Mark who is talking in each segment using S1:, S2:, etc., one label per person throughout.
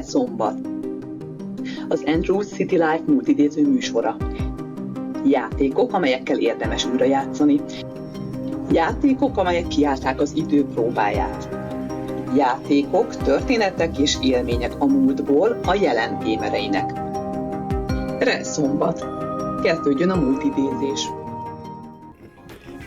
S1: Szombat. Az Andrews City Life multidéző műsora. Játékok, amelyekkel érdemes újra játszani. Játékok, amelyek kiállták az idő próbáját. Játékok, történetek és élmények a múltból a jelen gémereinek. Szombat. Kezdődjön a multidézés.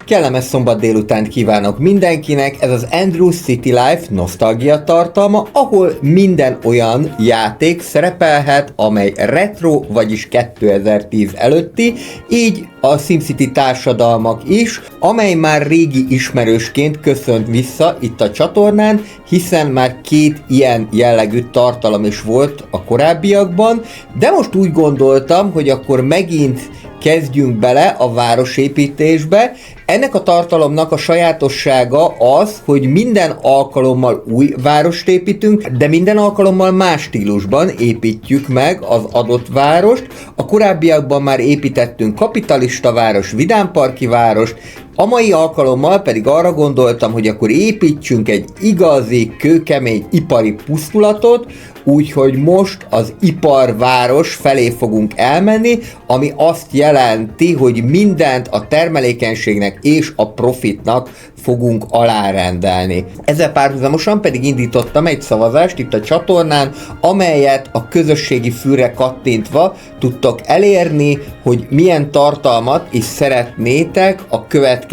S2: Kellemes szombat délutánt kívánok mindenkinek, ez az Andrews City Life nosztalgia tartalma, ahol minden olyan játék szerepelhet, amely retro, vagyis 2010 előtti, így a SimCity társadalmak is, amely már régi ismerősként köszönt vissza itt a csatornán, hiszen már 2 ilyen jellegű tartalom is volt a korábbiakban, de most úgy gondoltam, hogy akkor megint kezdjünk bele a városépítésbe. Ennek a tartalomnak a sajátossága az, hogy minden alkalommal új várost építünk, de minden alkalommal más stílusban építjük meg az adott várost. A korábbiakban már építettünk kapitalista város, vidámparki várost, a mai alkalommal pedig arra gondoltam, hogy akkor építsünk egy igazi, kőkemény ipari pusztulatot, úgyhogy most az iparváros felé fogunk elmenni, ami azt jelenti, hogy mindent a termelékenységnek és a profitnak fogunk alárendelni. Ezzel párhuzamosan pedig indítottam egy szavazást itt a csatornán, amelyet a közösségi fülre kattintva tudtok elérni, hogy milyen tartalmat is szeretnétek a következő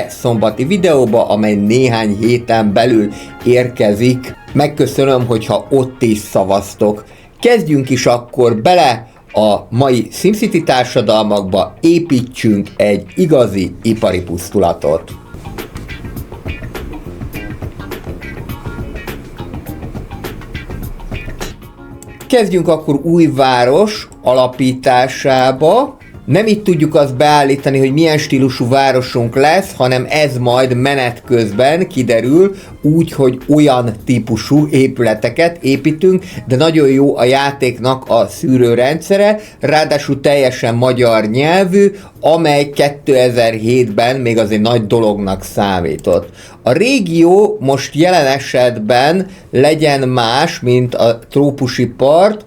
S2: szombati videóba, amely néhány héten belül érkezik. Megköszönöm, hogyha ott is szavaztok. Kezdjünk is akkor bele a mai SimCity társadalmakba, építsünk egy igazi ipari pusztulatot. Kezdjünk akkor új város alapításába. Nem itt tudjuk azt beállítani, hogy milyen stílusú városunk lesz, hanem ez majd menet közben kiderül, úgy, hogy olyan típusú épületeket építünk, de nagyon jó a játéknak a szűrőrendszere, ráadásul teljesen magyar nyelvű, amely 2007-ben még azért nagy dolognak számított. A régió most jelen esetben legyen más, mint a trópusi part.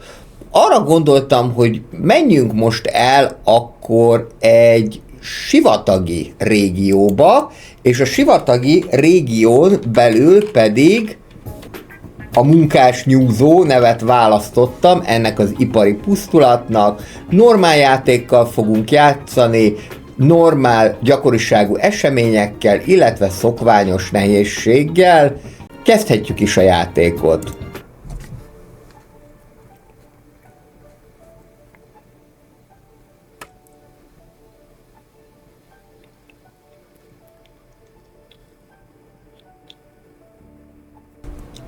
S2: Arra gondoltam, hogy menjünk most el akkor egy sivatagi régióba, és a sivatagi régión belül pedig a munkás nyúzó nevet választottam ennek az ipari pusztulatnak. Normál játékkal fogunk játszani, normál gyakoriságú eseményekkel, illetve szokványos nehézséggel. Kezdhetjük is a játékot.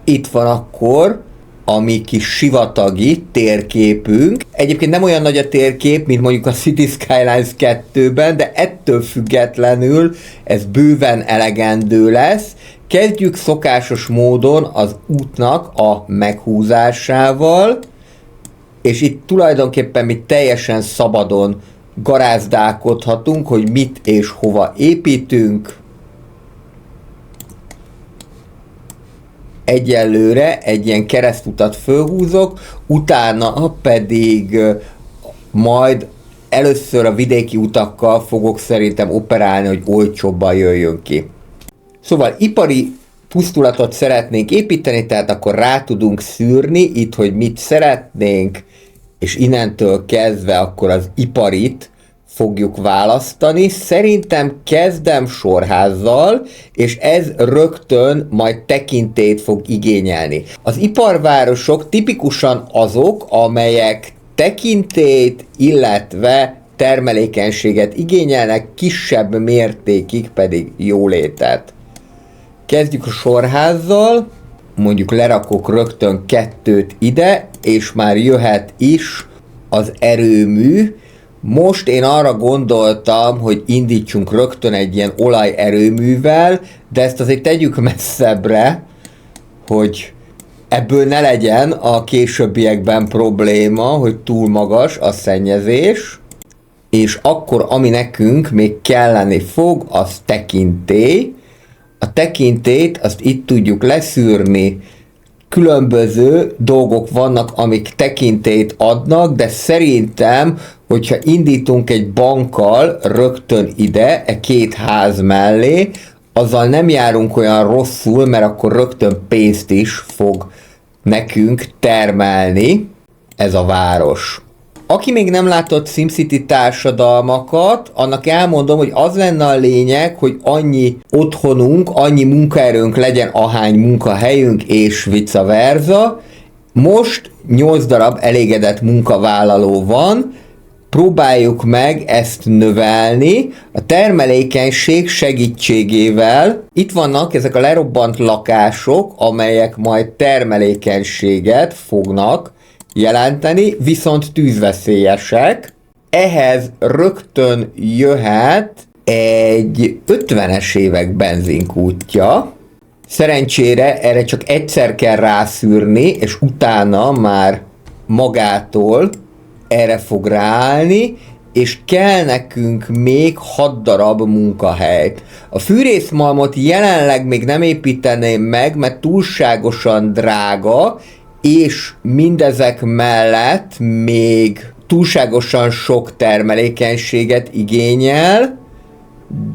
S2: Itt van akkor a mi kis sivatagi térképünk. Egyébként nem olyan nagy a térkép, mint mondjuk a City Skylines 2-ben, de ettől függetlenül ez bőven elegendő lesz. Kezdjük szokásos módon az útnak a meghúzásával, és itt tulajdonképpen mi teljesen szabadon garázdálkodhatunk, hogy mit és hova építünk. Egyelőre egy ilyen keresztutat fölhúzok, utána pedig majd először a vidéki utakkal fogok szerintem operálni, hogy olcsóbban jöjjön ki. Szóval ipari pusztulatot szeretnénk építeni, tehát akkor rá tudunk szűrni itt, hogy mit szeretnénk, és innentől kezdve akkor az iparit fogjuk választani. Szerintem kezdem sorházzal, és ez rögtön majd tekintélyt fog igényelni. Az iparvárosok tipikusan azok, amelyek tekintélyt, illetve termelékenységet igényelnek, kisebb mértékig pedig jólétet. Kezdjük a sorházzal, mondjuk lerakok rögtön 2 ide, és már jöhet is az erőmű. Most én arra gondoltam, hogy indítsunk rögtön egy ilyen olajerőművel, de ezt azért tegyük messzebbre, hogy ebből ne legyen a későbbiekben probléma, hogy túl magas a szennyezés, és akkor ami nekünk még kelleni fog, az tekintély. A tekintélyt azt itt tudjuk leszűrni különböző dolgok vannak, amik tekintélyt adnak, de szerintem, hogyha indítunk egy bankkal rögtön ide, két ház mellé, azzal nem járunk olyan rosszul, mert akkor rögtön pénzt is fog nekünk termelni ez a város. Aki még nem látott SimCity társadalmakat, annak elmondom, hogy az lenne a lényeg, hogy annyi otthonunk, annyi munkaerőnk legyen, ahány munkahelyünk, és vice versa. Most 8 darab elégedett munkavállaló van, próbáljuk meg ezt növelni a termelékenység segítségével. Itt vannak ezek a lerobbant lakások, amelyek majd termelékenységet fognak jelenteni, viszont tűzveszélyesek. Ehhez rögtön jöhet egy 50-es évek benzinkútja. Szerencsére erre csak egyszer kell rászűrni, és utána már magától erre fog ráállni, és kell nekünk még 6 darab munkahely. A fűrészmalmot jelenleg még nem építeném meg, mert túlságosan drága, és mindezek mellett még túlságosan sok termelékenységet igényel,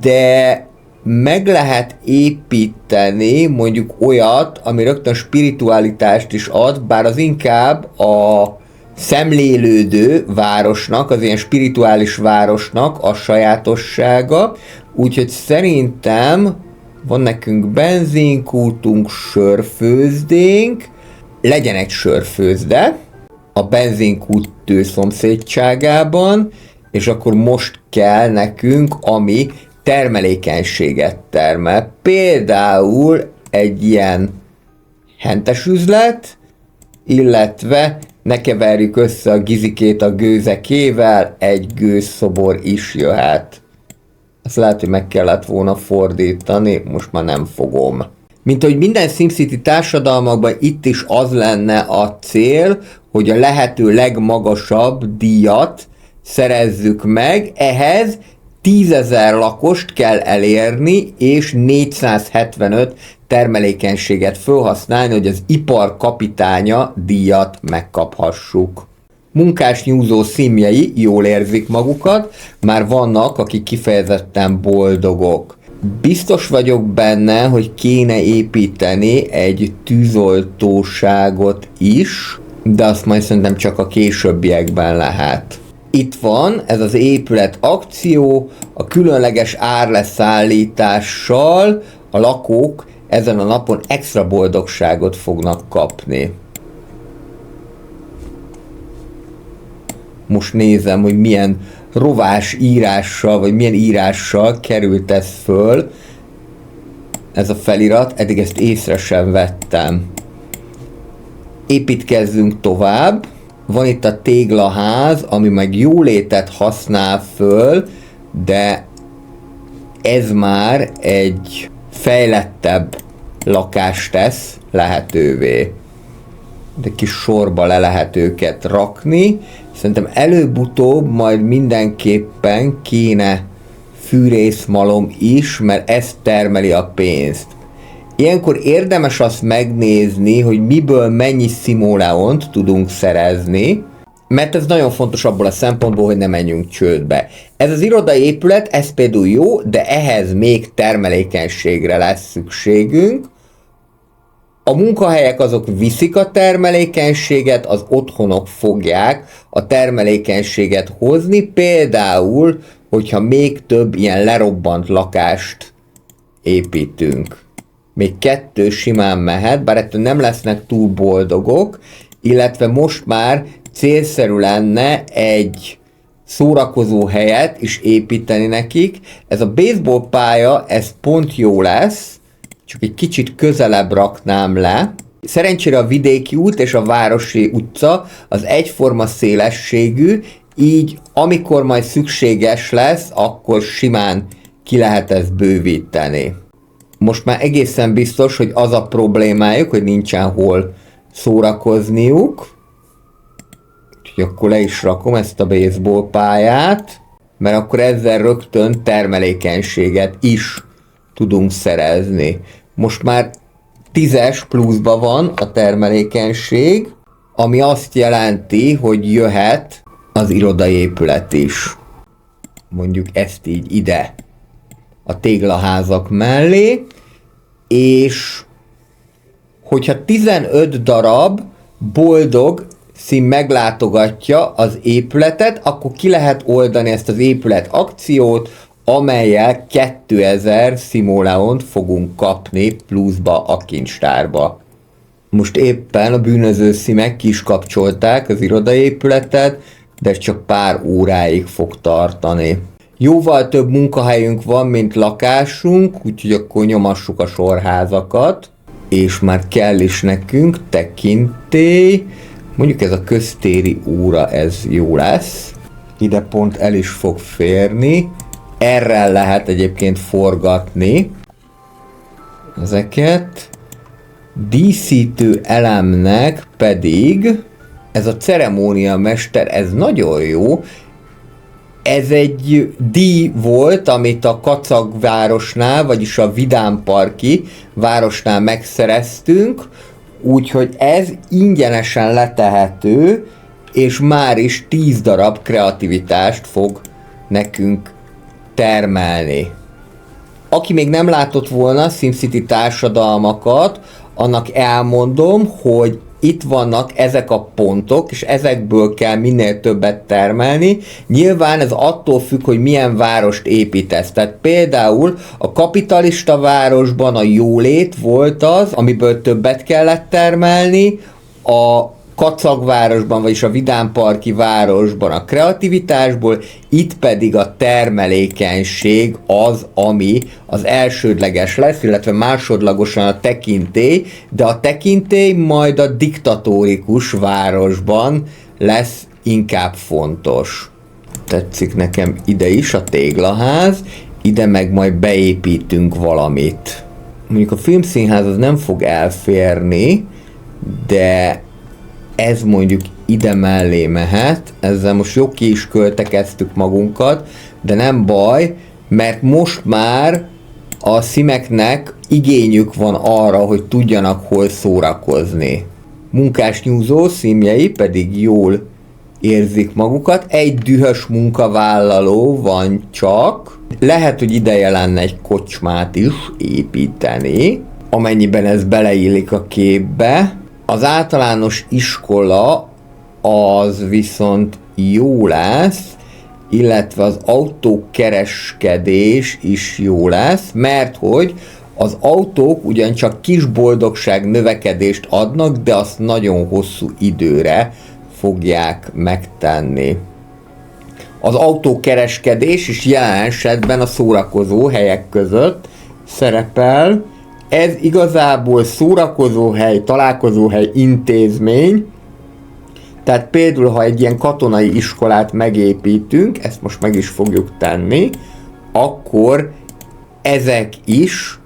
S2: de meg lehet építeni mondjuk olyat, ami rögtön spiritualitást is ad, bár az inkább a szemlélődő városnak, az ilyen spirituális városnak a sajátossága, úgyhogy szerintem van nekünk benzinkútunk, sörfőzdénk, legyen egy sörfőzde a benzinkút szomszédságában, és akkor most kell nekünk, ami termelékenységet termel. Például egy ilyen hentes üzlet, illetve ne keverjük össze a gizikét a gőzekével, egy gőzszobor is jöhet. Azt lehet, hogy meg kellett volna fordítani, most már nem fogom. Mint ahogy minden SimCity társadalmakban, itt is az lenne a cél, hogy a lehető legmagasabb díjat szerezzük meg, ehhez 10.000 lakost kell elérni, és 475 termelékenységet felhasználni, hogy az ipar kapitánya díjat megkaphassuk. Munkás nyúzó szimjei jól érzik magukat, már vannak, akik kifejezetten boldogok. Biztos vagyok benne, hogy kéne építeni egy tűzoltóságot is, de azt majd szerintem csak a későbbiekben lehet. Itt van ez az épület akció, a különleges árleszállítással a lakók ezen a napon extra boldogságot fognak kapni. Most nézem, hogy milyen rovás írással, vagy milyen írással került ez föl, ez a felirat, eddig ezt észre sem vettem. Építkezzünk tovább. Van itt a téglaház, ami meg jólétet használ föl, de ez már egy fejlettebb lakást tesz lehetővé. De kis sorba le lehet őket rakni. Szerintem előbb-utóbb majd mindenképpen kéne fűrészmalom is, mert ez termeli a pénzt. Ilyenkor érdemes azt megnézni, hogy miből mennyi simoleont tudunk szerezni, mert ez nagyon fontos abból a szempontból, hogy ne menjünk csődbe. Ez az irodai épület, ez például jó, de ehhez még termelékenységre lesz szükségünk. A munkahelyek azok viszik a termelékenységet, az otthonok fogják a termelékenységet hozni, például, hogyha még több ilyen lerobbant lakást építünk. Még 2 simán mehet, bár ettől nem lesznek túl boldogok, illetve most már célszerű lenne egy szórakozó helyet is építeni nekik. Ez a baseball pálya, ez pont jó lesz, csak egy kicsit közelebb raknám le. Szerencsére a vidéki út és a városi utca az egyforma szélességű, így amikor majd szükséges lesz, akkor simán ki lehet ezt bővíteni. Most már egészen biztos, hogy az a problémájuk, hogy nincsen hol szórakozniuk. Úgyhogy akkor le is rakom ezt a baseball pályát, mert akkor ezzel rögtön termelékenységet is tudunk szerezni. Most már 10-es pluszban van a termelékenység, ami azt jelenti, hogy jöhet az irodai épület is. Mondjuk ezt így ide a téglaházak mellé, és hogyha 15 darab boldog szín meglátogatja az épületet, akkor ki lehet oldani ezt az épület akciót, amellyel 2000 simoleont fogunk kapni pluszba a kincstárba. Most éppen a bűnöző szimek ki is kapcsolták az irodaépületet, de ez csak pár óráig fog tartani. Jóval több munkahelyünk van, mint lakásunk, úgyhogy akkor nyomassuk a sorházakat, és már kell is nekünk tekintély. Mondjuk ez a köztéri óra, ez jó lesz. Ide pont el is fog férni. Erre lehet egyébként forgatni ezeket. Díszítő elemnek pedig ez a ceremóniamester, ez nagyon jó. Ez egy díj volt, amit a Kacagvárosnál, vagyis a Vidámparki városnál megszereztünk, úgyhogy ez ingyenesen letehető, és már is 10 darab kreativitást fog nekünk termelni. Aki még nem látott volna SimCity társadalmakat, annak elmondom, hogy itt vannak ezek a pontok, és ezekből kell minél többet termelni. Nyilván ez attól függ, hogy milyen várost építesz. Tehát például a kapitalista városban a jólét volt az, amiből többet kellett termelni, a Kacagvárosban, vagyis a Vidámparki városban a kreativitásból, itt pedig a termelékenység az, ami az elsődleges lesz, illetve másodlagosan a tekintély, de a tekintély majd a diktatórikus városban lesz inkább fontos. Tetszik nekem ide is a téglaház, ide meg majd beépítünk valamit. Mondjuk a filmszínház az nem fog elférni, de ez mondjuk ide mellé mehet, ezzel most jó ki is költekeztük magunkat, de nem baj, mert most már a szimeknek igényük van arra, hogy tudjanak hol szórakozni. Munkásnyúzó szímjei pedig jól érzik magukat, egy dühös munkavállaló van csak, lehet, hogy ideje lenne egy kocsmát is építeni, amennyiben ez beleillik a képbe. Az általános iskola az viszont jó lesz, illetve az autókereskedés is jó lesz, mert hogy az autók ugyancsak kis boldogság növekedést adnak, de azt nagyon hosszú időre fogják megtenni. Az autókereskedés is jelen esetben a szórakozó helyek között szerepel. Ez igazából szórakozóhely, találkozóhely, intézmény. Tehát például, ha egy ilyen katonai iskolát megépítünk, ezt most meg is fogjuk tenni, akkor ezek is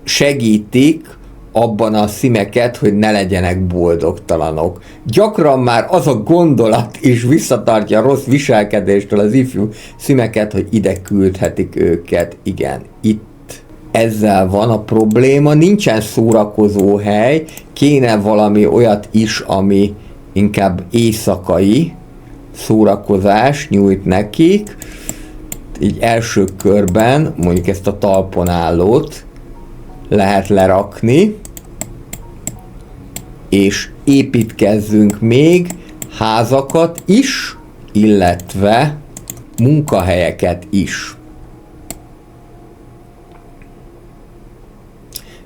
S2: segítik abban a szimeket, hogy ne legyenek boldogtalanok. Gyakran már az a gondolat is visszatartja a rossz viselkedéstől az ifjú szimeket, hogy ide küldhetik őket. Igen, itt ezzel van a probléma, nincsen szórakozó hely, kéne valami olyat is, ami inkább éjszakai szórakozás nyújt nekik. Így első körben mondjuk ezt a talponállót lehet lerakni, és építkezzünk még házakat is, illetve munkahelyeket is.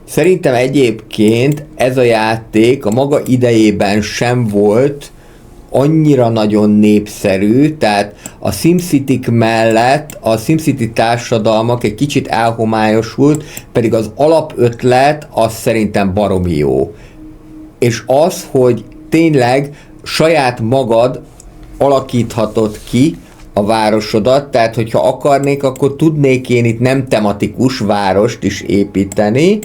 S2: Szerintem egyébként ez a játék a maga idejében sem volt annyira nagyon népszerű, tehát a SimCity-k mellett a SimCity társadalmak egy kicsit elhomályosult, pedig az alapötlet az szerintem baromi jó. És az, hogy tényleg saját magad alakíthatod ki a városodat, tehát hogyha akarnék, akkor tudnék én itt nem tematikus várost is építeni,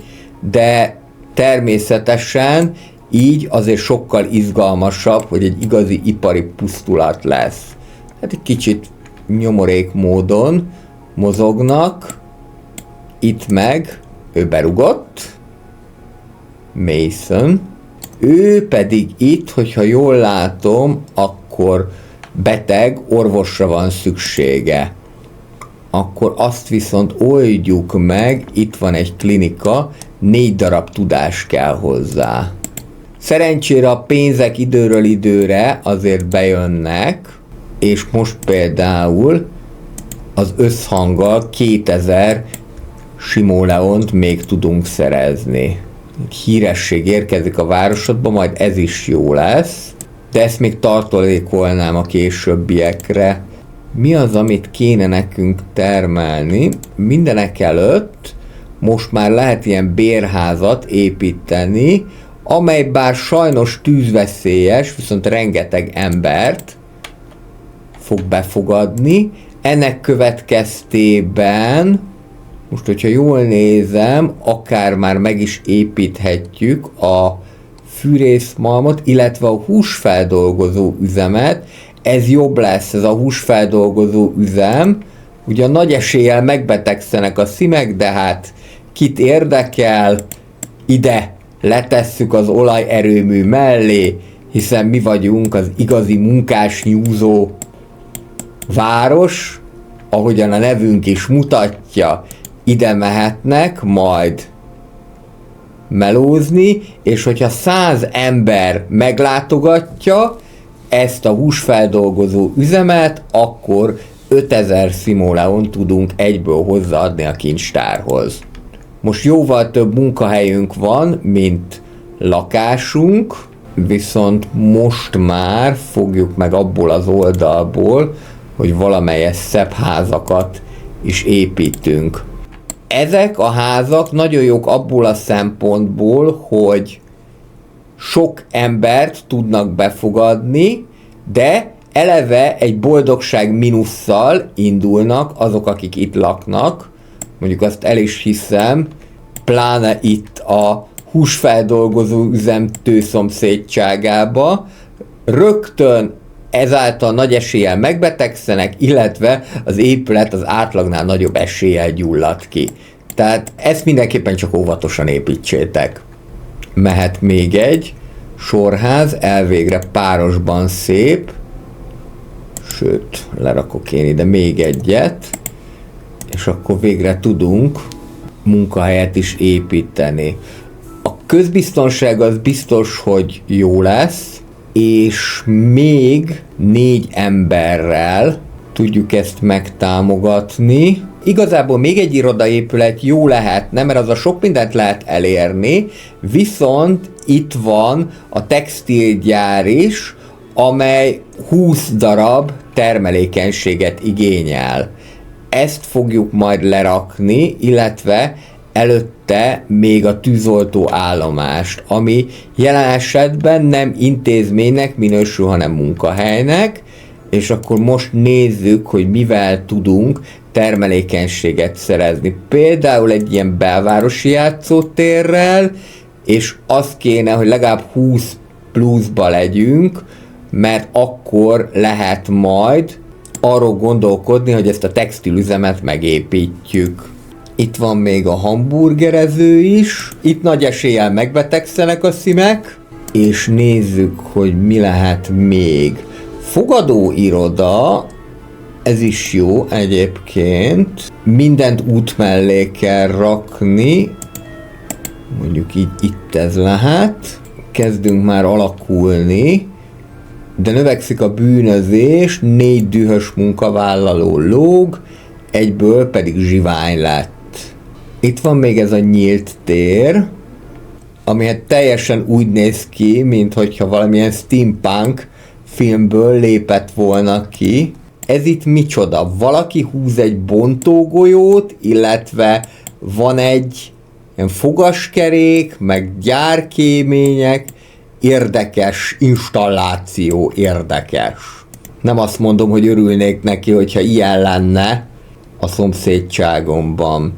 S2: de természetesen így azért sokkal izgalmasabb, hogy egy igazi ipari pusztulat lesz. Hát egy kicsit nyomorék módon mozognak, itt meg ő berugott, Mason. Ő pedig itt, hogyha jól látom, akkor beteg, orvosra van szüksége. Akkor azt viszont oldjuk meg, itt van egy klinika, 4 darab tudás kell hozzá. Szerencsére a pénzek időről időre azért bejönnek, és most például az összhanggal 2000 simoleont még tudunk szerezni. Egy híresség érkezik a városodba, majd ez is jó lesz, de ezt még tartalékolnám a későbbiekre. Mi az, amit kéne nekünk termelni? Mindenek előtt most már lehet ilyen bérházat építeni, amely bár sajnos tűzveszélyes, viszont rengeteg embert fog befogadni. Ennek következtében, most hogyha jól nézem, akár már meg is építhetjük a fűrészmalmot, illetve a húsfeldolgozó üzemet. Ez jobb lesz, ez a húsfeldolgozó üzem. Ugye nagy eséllyel megbetegszenek a szimek, de hát kit érdekel, ide letesszük az olajerőmű mellé, hiszen mi vagyunk az igazi munkás nyúzó város, ahogyan a nevünk is mutatja, ide mehetnek majd melózni, és hogyha 100 ember meglátogatja ezt a húsfeldolgozó üzemet, akkor 5000 simoleont tudunk egyből hozzáadni a kincstárhoz. Most jóval több munkahelyünk van, mint lakásunk, viszont most már fogjuk meg abból az oldalból, hogy valamelyes szebb házakat is építünk. Ezek a házak nagyon jók abból a szempontból, hogy sok embert tudnak befogadni, de eleve egy boldogság mínusszal indulnak azok, akik itt laknak. Mondjuk azt el is hiszem, pláne itt a húsfeldolgozó üzemtő szomszédságába, rögtön ezáltal nagy eséllyel megbetegszenek, illetve az épület az átlagnál nagyobb eséllyel gyullad ki. Tehát ezt mindenképpen csak óvatosan építsétek. Mehet még egy sorház, elvégre párosban szép, sőt, lerakok én ide még egyet, és akkor végre tudunk munkahelyet is építeni. A közbiztonság az biztos, hogy jó lesz, és még 4 emberrel tudjuk ezt megtámogatni. Igazából még egy irodaépület jó lehetne, mert az a sok mindent lehet elérni, viszont itt van a textilgyár is, amely 20 darab termelékenységet igényel. Ezt fogjuk majd lerakni, illetve előtte még a tűzoltó állomást, ami jelen esetben nem intézménynek minősül, hanem munkahelynek, és akkor most nézzük, hogy mivel tudunk termelékenységet szerezni. Például egy ilyen belvárosi játszótérrel, és az kéne, hogy legalább 20 pluszba legyünk, mert akkor lehet majd arról gondolkodni, hogy ezt a textilüzemet megépítjük. Itt van még a hamburgerező is, itt nagy eséllyel megbetegszenek a szimek, és nézzük, hogy mi lehet még. Fogadóiroda, ez is jó egyébként, mindent út mellé kell rakni, mondjuk így itt ez lehet, kezdünk már alakulni, de növekszik a bűnözés, 4 dühös munkavállaló lóg, egyből pedig zsivány lett. Itt van még ez a nyílt tér, ami hát teljesen úgy néz ki, minthogyha valamilyen steampunk filmből lépett volna ki. Ez itt micsoda? Valaki húz egy bontógolyót, illetve van egy ilyen fogaskerék, meg gyárkémények, érdekes installáció, érdekes. Nem azt mondom, hogy örülnék neki, hogyha ilyen lenne a szomszédságomban.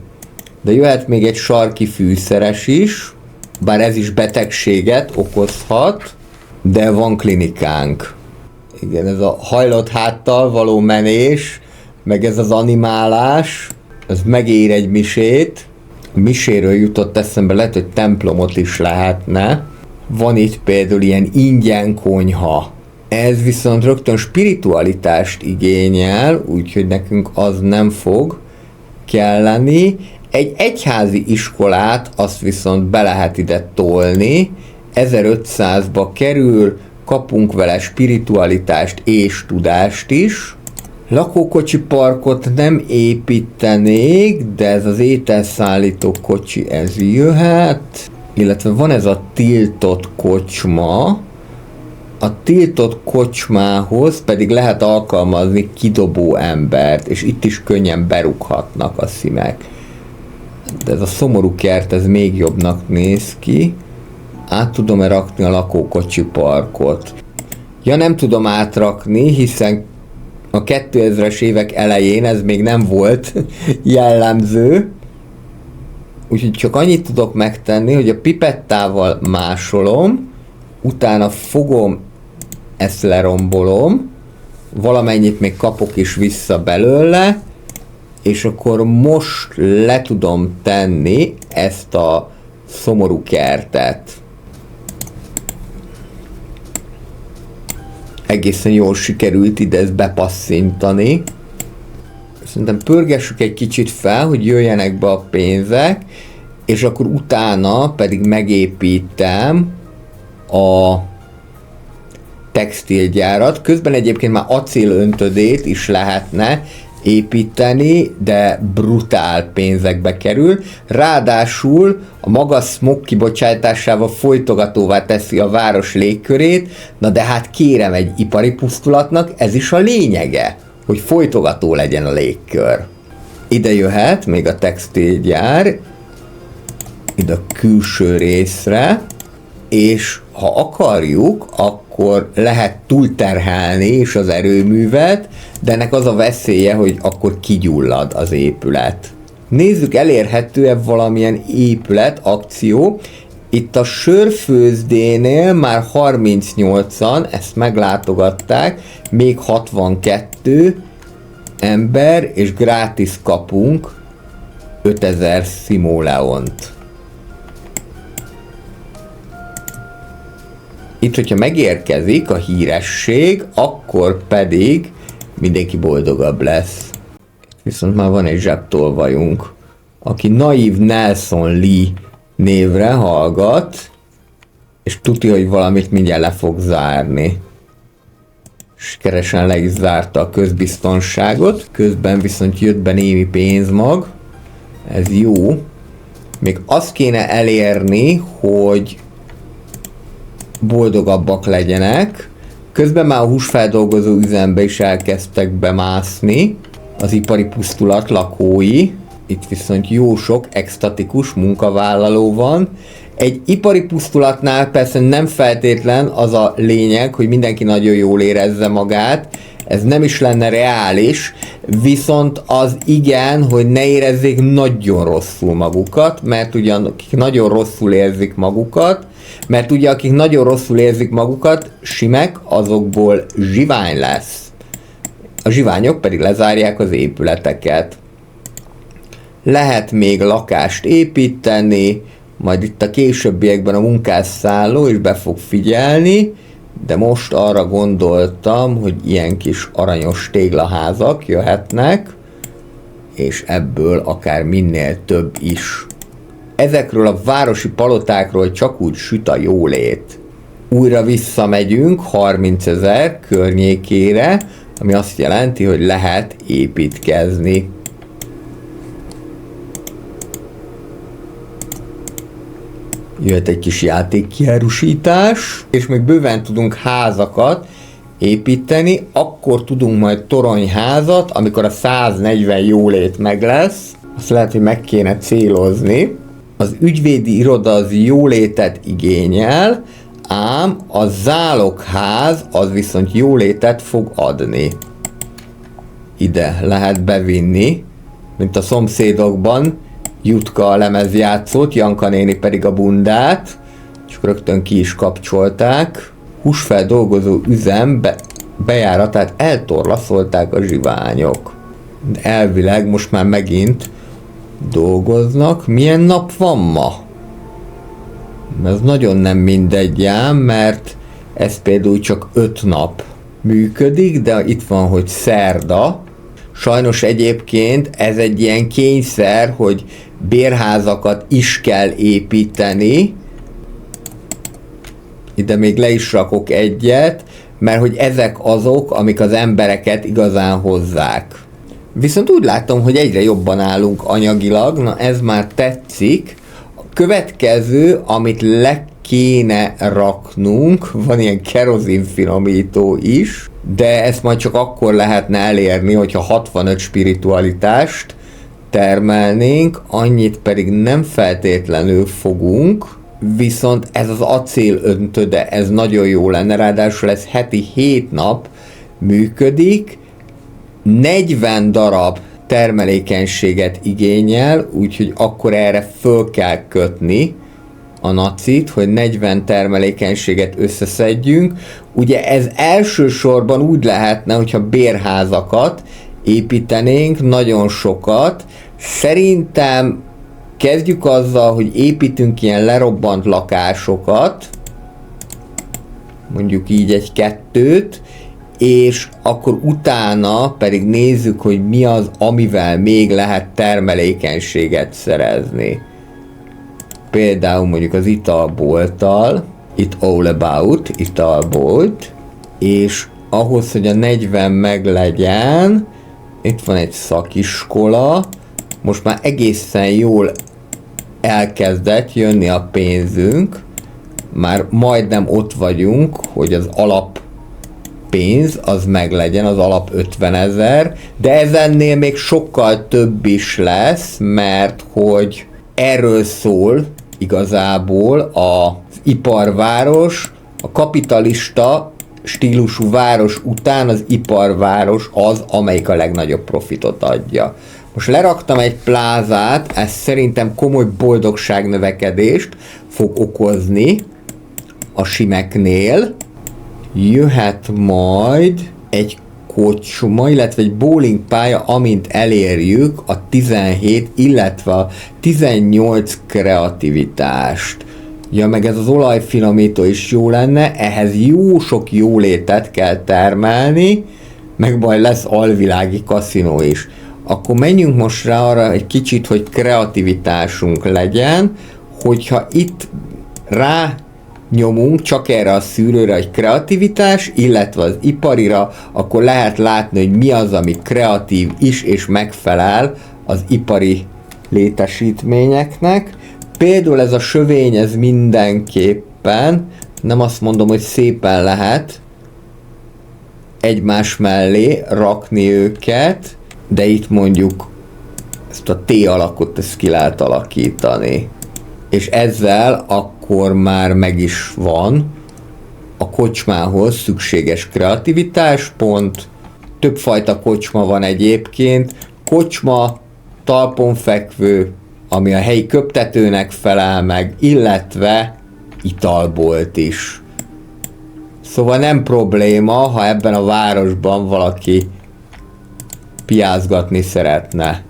S2: De jöhet még egy sarki fűszeres is, bár ez is betegséget okozhat, de van klinikánk. Igen, ez a hajlott háttal való menés, meg ez az animálás, ez megér egy misét. miséről jutott eszembe, lehet, hogy templomot is lehetne. Van itt például ilyen ingyen konyha. Ez viszont rögtön spiritualitást igényel, úgyhogy nekünk az nem fog kelleni. Egy egyházi iskolát azt viszont be lehet ide tolni, 1500-ba kerül, kapunk vele spiritualitást és tudást is. Lakókocsi parkot nem építenék, de ez az ételszállító kocsi, ez jöhet. Illetve van ez a tiltott kocsma. A tiltott kocsmához pedig lehet alkalmazni kidobó embert, és itt is könnyen berúghatnak a szimek. De ez a szomorú kert, ez még jobbnak néz ki. Át tudom-e rakni a lakókocsi parkot? Ja, nem tudom átrakni, hiszen a 2000-es évek elején ez még nem volt jellemző. Úgyhogy csak annyit tudok megtenni, hogy a pipettával másolom, utána fogom, ezt lerombolom, valamennyit még kapok is vissza belőle, és akkor most le tudom tenni ezt a szomorú kertet. Egészen jól sikerült ide ezt bepasszintani. Szerintem pörgessük egy kicsit fel, hogy jöjjenek be a pénzek, és akkor utána pedig megépítem a textilgyárat. Közben egyébként már acélöntödét is lehetne építeni, de brutál pénzekbe kerül. Ráadásul a magas smog kibocsátásával folytogatóvá teszi a város légkörét, na de hát kérem, egy ipari pusztulatnak ez is a lényege, hogy folytogató legyen a légkör. Ide jöhet még a textilgyár, ide a külső részre, és ha akarjuk, akkor lehet túlterhelni is az erőművet, de ennek az a veszélye, hogy akkor kigyullad az épület. Nézzük, elérhető-e valamilyen épület, akció. Itt a sörfőzdénél már 38-an ezt meglátogatták, még 62 ember, és gratis kapunk 5000 simoleont. Itt, hogyha megérkezik a híresség, akkor pedig mindenki boldogabb lesz. Viszont már van egy zsebtolvajunk, aki Naív Nelson Lee névre hallgat, és tudja, hogy valamit mindjárt le fog zárni. Sikeresen le is zárta a közbiztonságot, közben viszont jött be némi pénzmag, ez jó. Még azt kéne elérni, hogy boldogabbak legyenek. Közben már a húsfeldolgozó üzembe is elkezdtek bemászni az ipari pusztulat lakói. Itt viszont jó sok extatikus munkavállaló van. Egy ipari pusztulatnál persze nem feltétlen az a lényeg, hogy mindenki nagyon jól érezze magát, ez nem is lenne reális, viszont az igen, hogy ne érezzék nagyon rosszul magukat, mert ugye akik nagyon rosszul érzik magukat, simek, azokból zsivány lesz. A zsiványok pedig lezárják az épületeket. Lehet még lakást építeni, majd itt a későbbiekben a munkásszálló is be fog figyelni, de most arra gondoltam, hogy ilyen kis aranyos téglaházak jöhetnek, és ebből akár minél több is. Ezekről a városi palotákról csak úgy süt a jólét. Újra visszamegyünk 30 000 környékére, ami azt jelenti, hogy lehet építkezni. Jöhet egy kis játékkiárusítás, és még bőven tudunk házakat építeni, akkor tudunk majd toronyházat, amikor a 140 jólét meg lesz. Azt lehet, hogy meg kéne célozni. Az ügyvédi iroda az jólétet igényel, ám a zálogház az viszont jólétet fog adni. Ide lehet bevinni, mint a szomszédokban, Jutka a lemezjátszót, Janka néni pedig a bundát, és rögtön ki is kapcsolták. Húsfeldolgozó üzem bejáratát eltorlaszolták a zsiványok. De elvileg most már megint dolgoznak. Milyen nap van ma? Ez nagyon nem mindegy ám, mert ez például csak 5 nap működik, de itt van, hogy szerda. Sajnos egyébként ez egy ilyen kényszer, hogy bérházakat is kell építeni. Ide még le is rakok egyet, mert hogy ezek azok, amik az embereket igazán hozzák. Viszont úgy látom, hogy egyre jobban állunk anyagilag, na ez már tetszik. A következő, amit le kéne raknunk, van ilyen kerozinfinomító is, de ezt majd csak akkor lehetne elérni, hogyha 65 spiritualitást termelnénk, annyit pedig nem feltétlenül fogunk, viszont ez az acél öntöde, ez nagyon jó lenne, ráadásul ez heti 7 nap működik, 40 darab termelékenységet igényel, úgyhogy akkor erre föl kell kötni a nacit, hogy 40 termelékenységet összeszedjünk. Ugye ez elsősorban úgy lehetne, hogyha bérházakat építenénk, nagyon sokat. Szerintem kezdjük azzal, hogy építünk ilyen lerobbant lakásokat, mondjuk így 1-2, és akkor utána pedig nézzük, hogy mi az, amivel még lehet termelékenységet szerezni. Például mondjuk az italbolttal, itt all about, italbolt, és ahhoz, hogy a 40 meglegyen, itt van egy szakiskola, most már egészen jól elkezdett jönni a pénzünk, már majdnem ott vagyunk, hogy az alap pénz az meglegyen, az alap 50 000, de ezennél még sokkal több is lesz, mert hogy erről szól igazából az iparváros, a kapitalista stílusú város után az iparváros az, amelyik a legnagyobb profitot adja. Most leraktam egy plázát, ez szerintem komoly boldogságnövekedést fog okozni a simeknél. Jöhet majd egy kocsma, illetve egy bowlingpálya, amint elérjük a 17, illetve a 18 kreativitást. Ja, meg ez az olajfinomító is jó lenne, ehhez jó sok jólétet kell termelni, meg majd lesz alvilági kaszinó is. Akkor menjünk most rá arra egy kicsit, hogy kreativitásunk legyen, hogyha itt rá nyomunk csak erre a szűrőre, hogy kreativitás, illetve az iparira, akkor lehet látni, hogy mi az, ami kreatív is, és megfelel az ipari létesítményeknek. Például ez a sövény, ez mindenképpen, nem azt mondom, hogy szépen lehet egymás mellé rakni őket, de itt mondjuk ezt a T alakot ezt ki lehet alakítani. És ezzel akkor már meg is van a kocsmához szükséges kreativitáspont. Többfajta kocsma van egyébként. Kocsma, talpon fekvő, ami a helyi köptetőnek felel meg, illetve italbolt is. Szóval nem probléma, ha ebben a városban valaki piázgatni szeretne.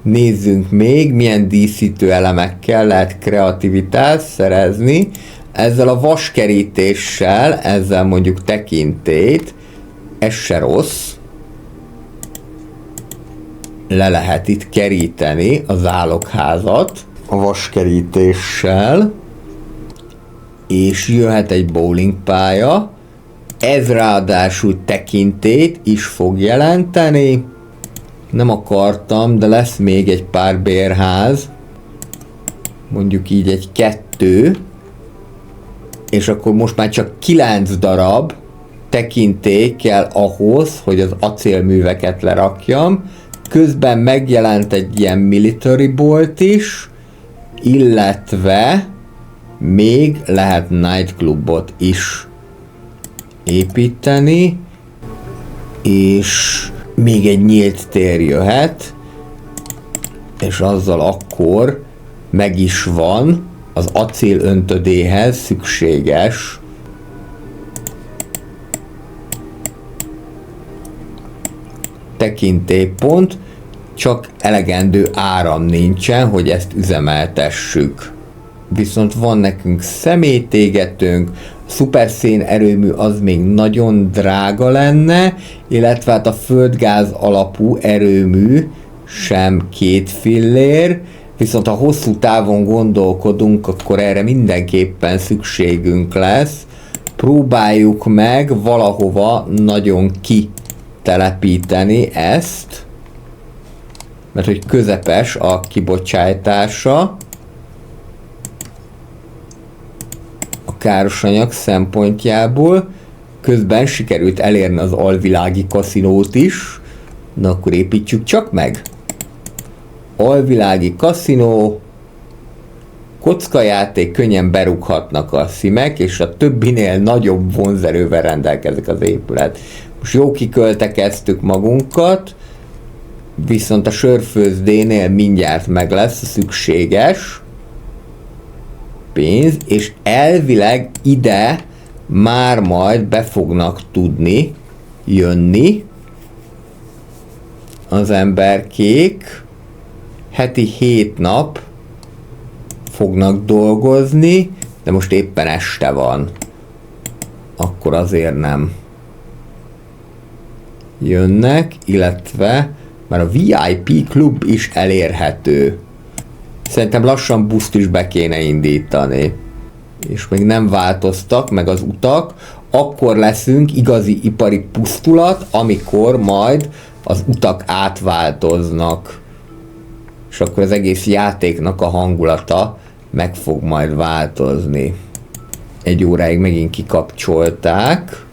S2: Nézzünk még, milyen díszítő elemekkel lehet kreativitást szerezni. Ezzel a vaskerítéssel, ezzel mondjuk tekintélyt, ez se rossz. Le lehet itt keríteni a zálogházat a vaskerítéssel, és jöhet egy bowlingpálya. Ez ráadásul tekintélyt is fog jelenteni. Nem akartam, de lesz még egy pár bérház, mondjuk így 1-2, és akkor most már csak 9 darab tekintély kell ahhoz, hogy az acélműveket lerakjam. Közben megjelent egy ilyen military bolt is, illetve még lehet nightclubot is építeni, és még egy nyílt tér jöhet, és azzal akkor meg is van az acél öntödéhez szükséges tekintélypont. csak elegendő áram nincsen, hogy ezt üzemeltessük. Viszont van nekünk személytégetőnk, szuperszén erőmű az még nagyon drága lenne, illetve hát a földgáz alapú erőmű sem 2 fillér, viszont ha hosszú távon gondolkodunk, akkor erre mindenképpen szükségünk lesz. Próbáljuk meg valahova nagyon kitelepíteni ezt, mert hogy közepes a kibocsátása a károsanyag szempontjából. Közben sikerült elérni az alvilági kaszinót is, na akkor építsük csak meg. Alvilági kaszinó, kockajáték, könnyen berúghatnak a szimek, és a többinél nagyobb vonzerővel rendelkezik az épület. Most jó kiköltekeztük magunkat, viszont a sörfőzdénél mindjárt meg lesz a szükséges pénz, és elvileg ide már majd be fognak tudni jönni az emberkék. Heti 7 nap fognak dolgozni, de most éppen este van. Akkor azért nem jönnek, illetve már a VIP klub is elérhető. Szerintem lassan buszt is be kéne indítani. És még nem változtak meg az utak, akkor leszünk igazi ipari pusztulat, amikor majd az utak átváltoznak. És akkor az egész játéknak a hangulata meg fog majd változni. 1 óráig megint kikapcsolták,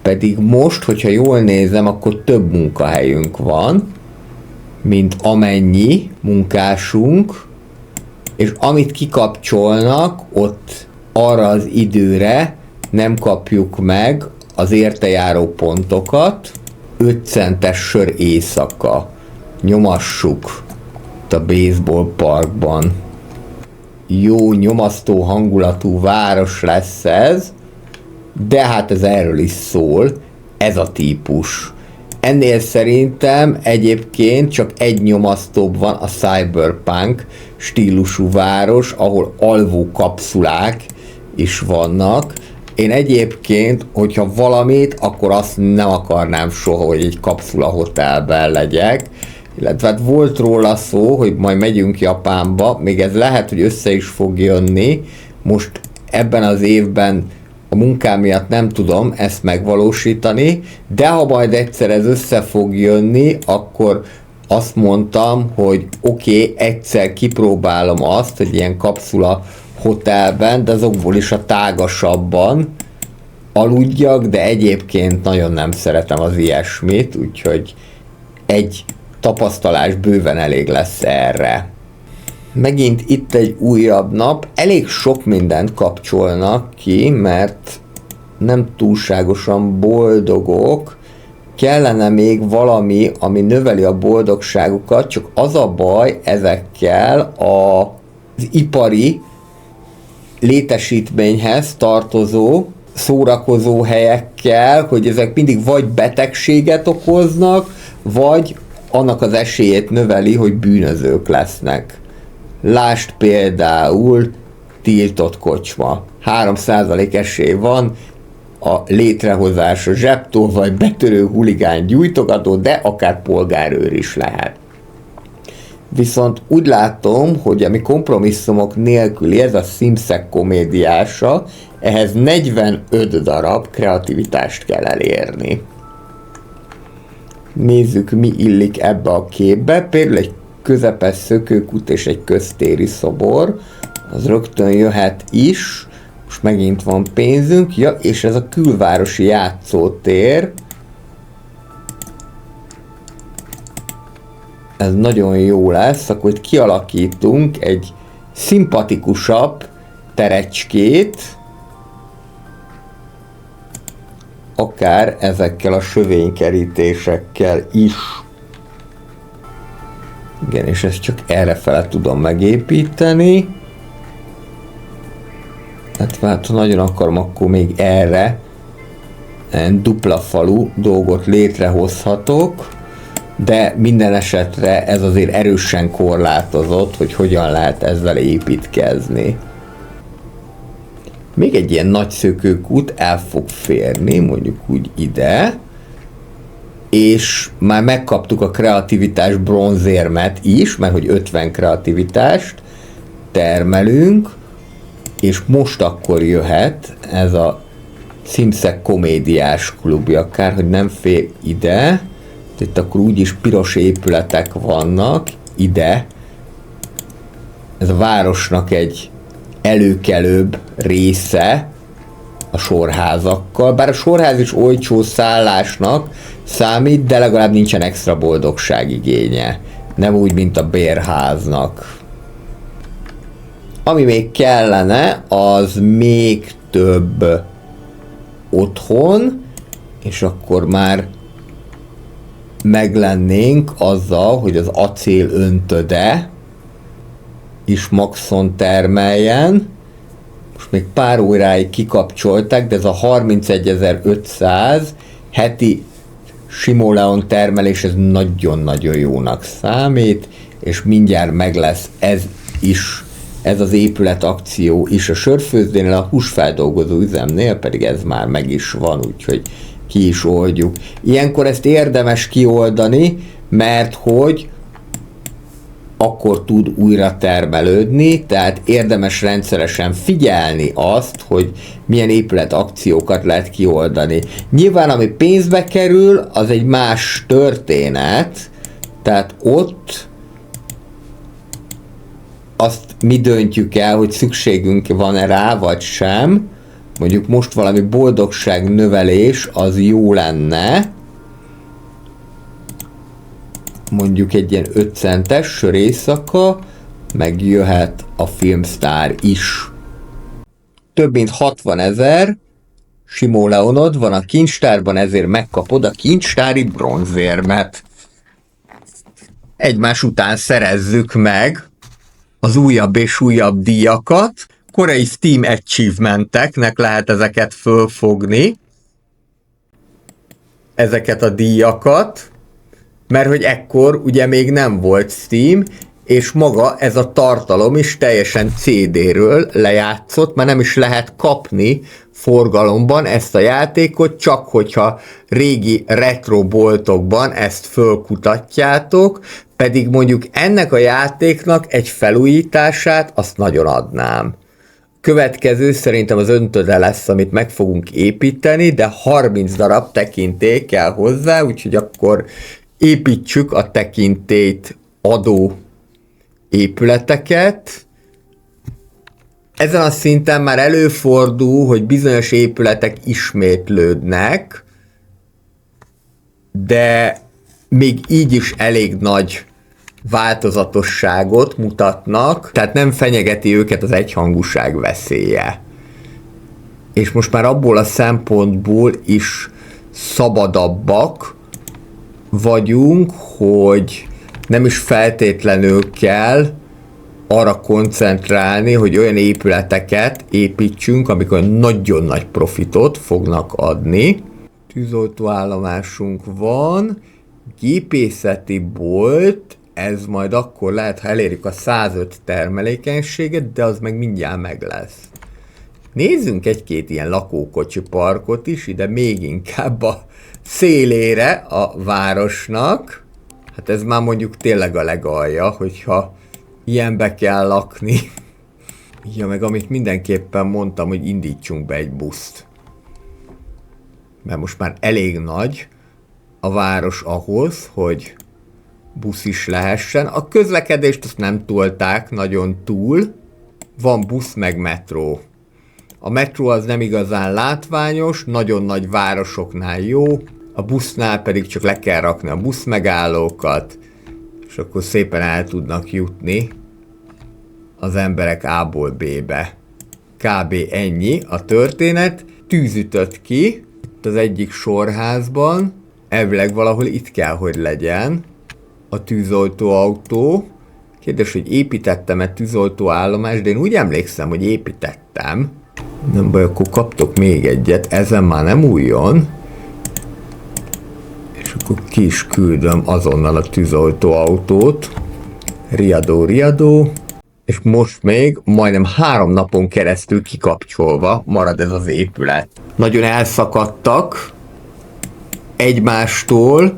S2: pedig most, hogyha jól nézem, akkor több munkahelyünk van, mint amennyi munkásunk, és amit kikapcsolnak, ott arra az időre nem kapjuk meg az értejáró pontokat. 5 centes sör éjszaka. Nyomassuk a baseball parkban. Jó, nyomasztó hangulatú város lesz ez, de hát ez erről is szól, ez a típus. Ennél szerintem egyébként csak egy nyomasztóbb van, a cyberpunk stílusú város, ahol alvó kapszulák is vannak. Én egyébként, hogyha valamit, akkor azt nem akarnám soha, hogy egy kapszula hotelben legyek. Illetve hát volt róla szó, hogy majd megyünk Japánba, még ez lehet, hogy össze is fog jönni. Most ebben az évben a munkám miatt nem tudom ezt megvalósítani, de ha majd egyszer ez össze fog jönni, akkor azt mondtam, hogy oké, egyszer kipróbálom azt, hogy ilyen kapszula hotelben, de azokból is a tágasabban aludjak, de egyébként nagyon nem szeretem az ilyesmit, úgyhogy egy tapasztalás bőven elég lesz erre. Megint itt egy újabb nap, elég sok mindent kapcsolnak ki, mert nem túlságosan boldogok, kellene még valami, ami növeli a boldogságukat, csak az a baj ezekkel az ipari létesítményhez tartozó szórakozó helyekkel, hogy ezek mindig vagy betegséget okoznak, vagy annak az esélyét növeli, hogy bűnözők lesznek. Lásd például tiltott kocsma. 3% esély van a létrehozásra, zsebtól vagy betörő huligán gyújtogató, de akár polgárőr is lehet. Viszont úgy látom, hogy ami kompromisszumok nélküli, ez a Simsek komédiása, ehhez 45 darab kreativitást kell elérni. Nézzük, mi illik ebbe a képbe. Például egy közepes szökőkút és egy köztéri szobor, az rögtön jöhet is. Most megint van pénzünk, ja, és ez a külvárosi játszótér. Ez nagyon jó lesz, akkor itt kialakítunk egy szimpatikusabb terecskét, akár ezekkel a sövénykerítésekkel is. Igen, és ezt csak errefele tudom megépíteni. Hát ha nagyon akarom, akkor még erre dupla falu dolgot létrehozhatok. de minden esetre ez azért erősen korlátozott, hogy hogyan lehet ezzel építkezni. Még egy ilyen nagy szökőkút el fog férni, mondjuk úgy ide, és már megkaptuk a kreativitás bronzérmet is, mert hogy 50 kreativitást termelünk, és most akkor jöhet ez a Simszek komédiás klubja, akár hogy nem fér ide, itt akkor úgyis piros épületek vannak ide. Ez a városnak egy előkelőbb része a sorházakkal, bár a sorház is olcsó szállásnak számít, de legalább nincsen extra boldogság igénye. Nem úgy, mint a bérháznak. Ami még kellene, az még több otthon, és akkor már meglennénk azzal, hogy az acél öntöde is maxon termeljen. Most még pár óráig kikapcsolták, de ez a 31.500 heti simoleon termelés, ez nagyon-nagyon jónak számít, és mindjárt meg lesz ez is, ez az épület akció is a sörfőzdénél, a húsfeldolgozó üzemnél pedig ez már meg is van, úgyhogy ki is oldjuk. Ilyenkor ezt érdemes kioldani, mert hogy akkor tud újra termelődni, tehát érdemes rendszeresen figyelni azt, hogy milyen épület akciókat lehet kioldani. Nyilván, ami pénzbe kerül, az egy más történet, tehát ott azt mi döntjük el, hogy szükségünk van-e rá, vagy sem. Mondjuk most valami boldogságnövelés az jó lenne. Mondjuk egy ilyen 5 centes sörészaka, meg jöhet a Filmstar is. Több mint 60 000 simoleonod van a kincstárban, ezért megkapod a kincstári bronzérmet. Egymás után szerezzük meg az újabb és újabb díjakat. Koreai Steam Achievementeknek lehet ezeket fölfogni. Ezeket a díjakat. Mert hogy ekkor ugye még nem volt Steam, és maga ez a tartalom is teljesen CD-ről lejátszott, mert nem is lehet kapni forgalomban ezt a játékot, csak hogyha régi retro boltokban ezt fölkutatjátok, pedig mondjuk ennek a játéknak egy felújítását azt nagyon adnám. Következő szerintem az öntöde lesz, amit meg fogunk építeni, de 30 darab tekintély kell hozzá, úgyhogy akkor építsük a tekintélyt adó épületeket. Ezen a szinten már előfordul, hogy bizonyos épületek ismétlődnek, de még így is elég nagy változatosságot mutatnak, tehát nem fenyegeti őket az egyhangúság veszélye. És most már abból a szempontból is szabadabbak vagyunk, hogy nem is feltétlenül kell arra koncentrálni, hogy olyan épületeket építsünk, amik olyan nagyon nagy profitot fognak adni. Tűzoltóállomásunk van, gépészeti bolt, ez majd akkor lehet, ha elérjük a 105 termelékenységet, de az meg mindjárt meg lesz. Nézzünk egy-két ilyen lakókocsi parkot is, ide még inkább a szélére a városnak. Hát ez már mondjuk tényleg a legalja, hogyha ilyenbe kell lakni. Ja, meg amit mindenképpen mondtam, hogy indítsunk be egy buszt. Mert most már elég nagy a város ahhoz, hogy busz is lehessen. A közlekedést azt nem tolták nagyon túl. Van busz meg metró. A metró az nem igazán látványos, nagyon nagy városoknál jó, a busznál pedig csak le kell rakni a buszmegállókat, és akkor szépen el tudnak jutni az emberek A-ból B-be. Kb. Ennyi a történet. Tűz ütött ki itt az egyik sorházban, elvileg valahol itt kell, hogy legyen a tűzoltóautó. Kérdés, hogy építettem-e tűzoltóállomást, de én úgy emlékszem, hogy építettem. Nem baj, akkor kaptok még egyet, ezen már nem újjon. És Akkor ki is küldöm azonnal a tűzoltóautót. Riadó. És most még majdnem 3 napon keresztül kikapcsolva marad ez az épület. Nagyon elszakadtak egymástól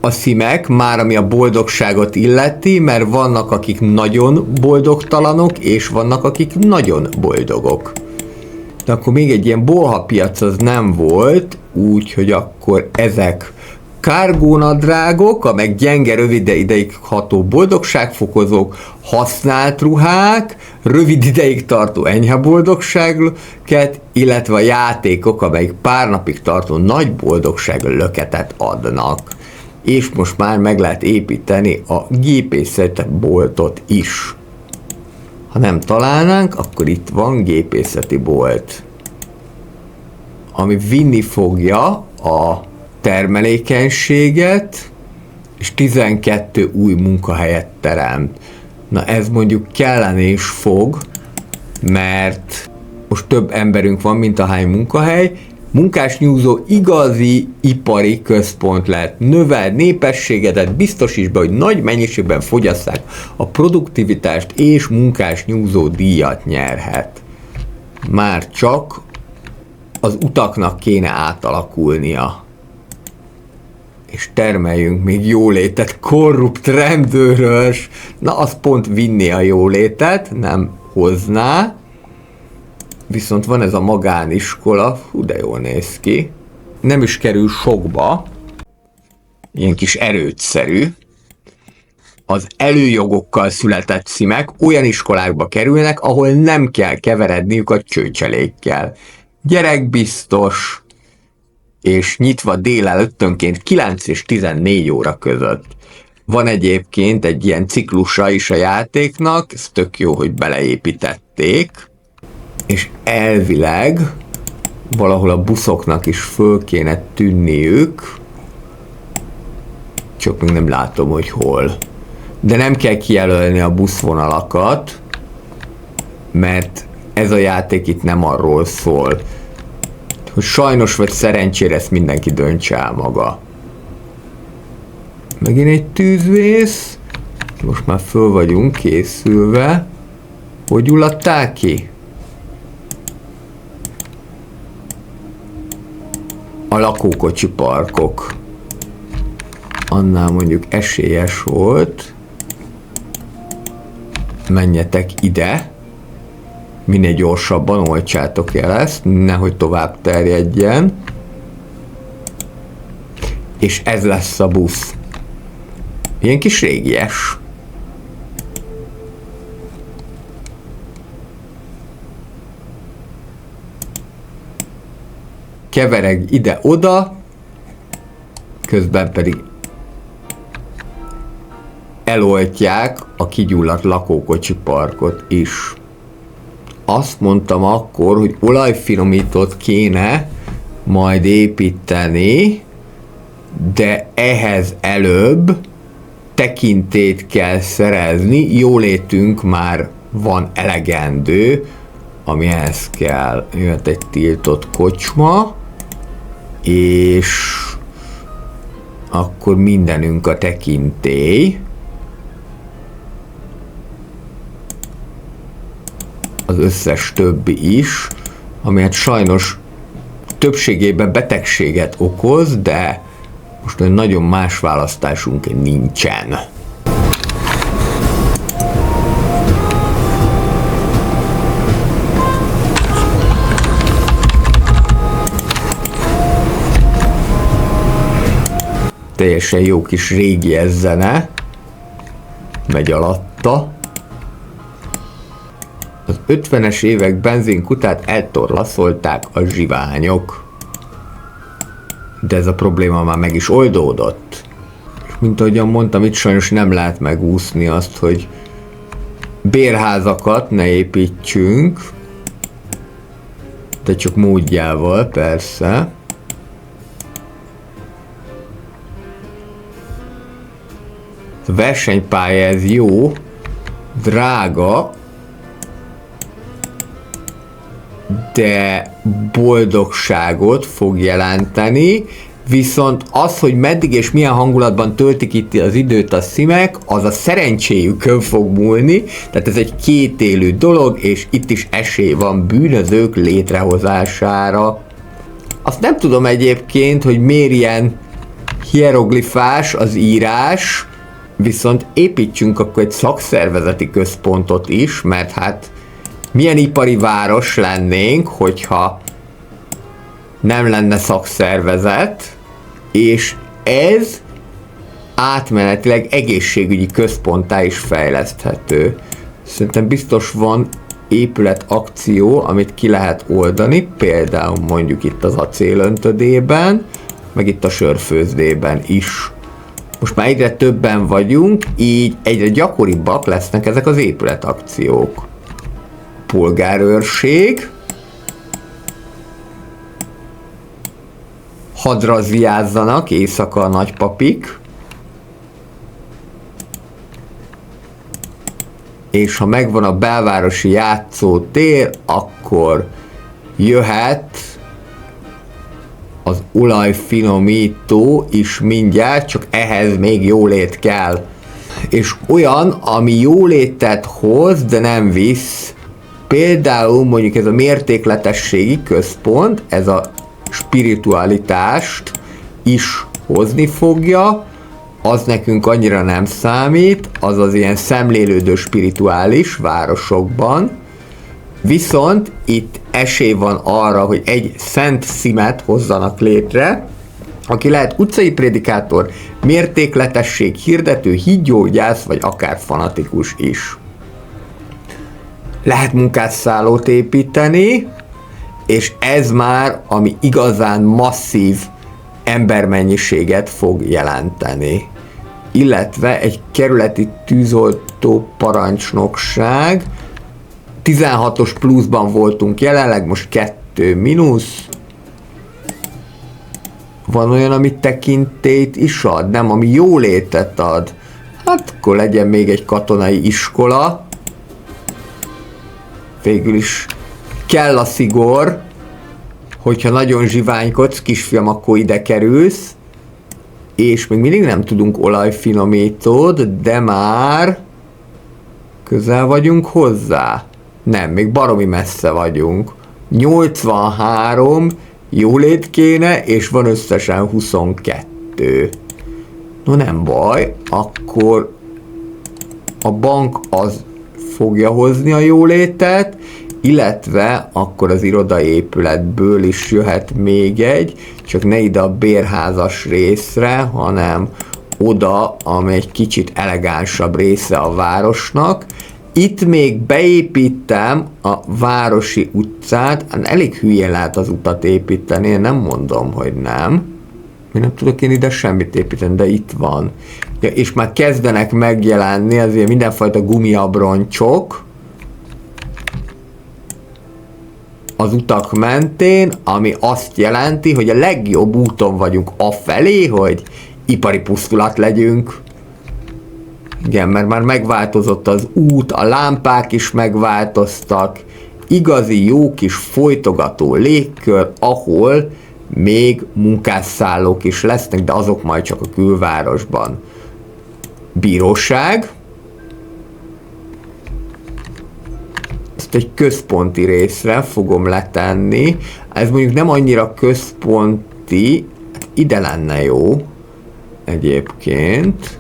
S2: a szimek, már ami a boldogságot illeti, mert vannak, akik nagyon boldogtalanok, és vannak, akik nagyon boldogok. De akkor még egy ilyen bolhapiac az nem volt, úgyhogy akkor ezek kárgónadrágok, amelyek gyenge, rövid ideig ható boldogságfokozók, használt ruhák, rövid ideig tartó enyhe boldogságlöket, illetve a játékok, amelyek pár napig tartó nagy boldogságlöketet adnak. És most már meg lehet építeni a gépészetboltot is. Ha nem találnánk, akkor itt van gépészeti bolt, ami vinni fogja a termelékenységet, és 12 új munkahelyet teremt. Na ez mondjuk kellene is fog, mert most több emberünk van, mint ahány munkahely. Munkásnyújtó igazi ipari központ lehet. Növel népességedet, biztosíts be, hogy nagy mennyiségben fogyasszák a produktivitást, és munkásnyújtó díjat nyerhet. Már csak az utaknak kéne átalakulnia. És termeljünk még jólétet, korrupt rendőrös. Na, az pont vinni a jólétet, nem hozná. Viszont van ez a magániskola, hú, de jól néz ki. Nem is kerül sokba. Ilyen kis erőtszerű. Az előjogokkal született szimek olyan iskolákba kerülnek, ahol nem kell keveredniük a csőcselékkel. Gyerekbiztos, és nyitva délelőttönként 9 és 14 óra között. Van egyébként egy ilyen ciklusa is a játéknak, ez tök jó, hogy beleépítették, és elvileg valahol a buszoknak is föl kéne tűnniük, csak még nem látom, hogy hol. De nem kell kijelölni a buszvonalakat, mert ez a játék itt nem arról szól, hogy sajnos vagy szerencsére ezt mindenki döntse el maga. Megint egy tűzvész. Most már föl vagyunk készülve. Hogy gyulladtál ki? A lakókocsi parkok. Annál mondjuk esélyes volt. Menjetek ide. Minél gyorsabban oltsátok el ezt, nehogy tovább terjedjen. És ez lesz a busz. Ilyen kis régies. Kevereg ide-oda, közben pedig eloltják a kigyulladt lakókocsi parkot is. Azt mondtam akkor, hogy olajfinomítót kéne majd építeni, de ehhez előbb tekintét kell szerezni, jólétünk már van elegendő, amihez kell. Jöhet egy tiltott kocsma, és akkor mindenünk a tekintély. Az összes többi is, ami hát sajnos többségében betegséget okoz, de most nagyon más választásunk nincsen. Teljesen jó kis régi zene megy alatta. Az 50-es évek benzinkutát eltorlaszolták a zsiványok. De ez a probléma már meg is oldódott. És mint ahogyan mondtam, itt sajnos nem lehet megúszni azt, hogy bérházakat ne építsünk, de csak módjával persze. A versenypálya ez jó, drága, de boldogságot fog jelenteni, Viszont az, hogy meddig és milyen hangulatban töltik itt az időt a szimek, az a szerencséjükön fog múlni, tehát ez egy kétélű dolog, és itt is esély van bűnözők létrehozására. Azt nem tudom egyébként, hogy miért ilyen hieroglifás az írás, viszont építsünk akkor egy szakszervezeti központot is, mert hát milyen ipari város lennénk, hogyha nem lenne szakszervezet, és ez átmenetileg egészségügyi központtá is fejleszthető. Szerintem biztos van épületakció, amit ki lehet oldani, például mondjuk itt az acélöntödében, meg itt a sörfőzdében is. Most már egyre többen vagyunk, így egyre gyakoribbak lesznek ezek az épületakciók. Polgárőrség, hadrazziázzanak éjszaka a nagypapik, és ha megvan a belvárosi játszótér, akkor jöhet az olajfinomító is mindjárt, csak ehhez még jólét kell. És olyan, ami jólétet hoz, de nem visz. Például mondjuk ez a mértékletességi központ, ez a spiritualitást is hozni fogja, az nekünk annyira nem számít, az az ilyen szemlélődő spirituális városokban, viszont itt esély van arra, hogy egy szent szimet hozzanak létre, aki lehet utcai prédikátor, mértékletesség hirdető, hídgyógyász, vagy akár fanatikus is. Lehet munkásszállót építeni, és ez már, ami igazán masszív embermennyiséget fog jelenteni. Illetve egy kerületi tűzoltó parancsnokság, 16-os pluszban voltunk jelenleg, most 2 mínusz. Van olyan, amit tekintélyt is ad, nem, ami jólétet ad. Hát akkor legyen még egy katonai iskola. Végül is kell a szigor, hogyha nagyon zsiványkodsz, kisfiam, akkor ide kerülsz. És még mindig nem tudunk olajfinomítót, de már közel vagyunk hozzá. Nem, még baromi messze vagyunk. 83 jólét kéne, és van összesen 22. No nem baj, akkor a bank az fogja hozni a jólétet, illetve akkor az irodaépületből is jöhet még egy, csak ne ide a bérházas részre, hanem oda, amely egy kicsit elegánsabb része a városnak. Itt még beépítem a városi utcát, elég hülyén lehet az utat építeni, én nem mondom, hogy nem. Én nem tudok én ide semmit építeni, de itt van. Ja, és már kezdenek megjelenni azért mindenfajta gumiabroncsok az utak mentén, ami azt jelenti, hogy a legjobb úton vagyunk afelé, hogy ipari pusztulat legyünk. Igen, mert már megváltozott az út, a lámpák is megváltoztak, igazi jó kis folytogató légkör, ahol még munkásszállók is lesznek, de azok majd csak a külvárosban. Bíróság. Ezt egy központi részre fogom letenni. Ez mondjuk nem annyira központi, ide lenne jó egyébként.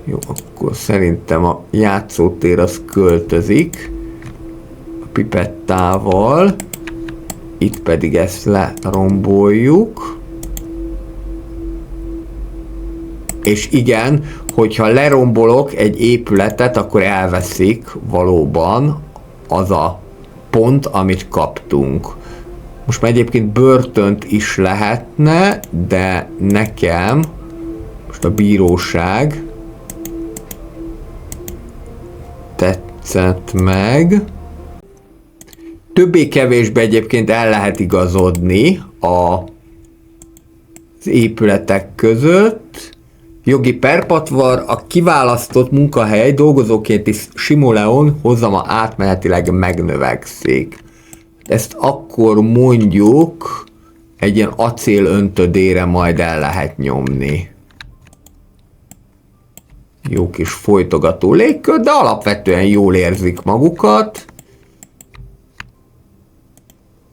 S2: Jó, akkor szerintem a játszótér az költözik a pipettával. Itt pedig ezt leromboljuk. És igen, hogyha lerombolok egy épületet, akkor elveszik valóban az a pont, amit kaptunk. Most már egyébként börtönt is lehetne, de nekem most a bíróság tetszett meg. Többé-kevésbé egyébként el lehet igazodni az épületek között. Jogi perpatvar, a kiválasztott munkahely dolgozókénti simoleon hozama átmenetileg megnövekszik. Ezt akkor mondjuk egy ilyen acél öntödére majd el lehet nyomni. Jó kis folytogató légkör, de alapvetően jól érzik magukat.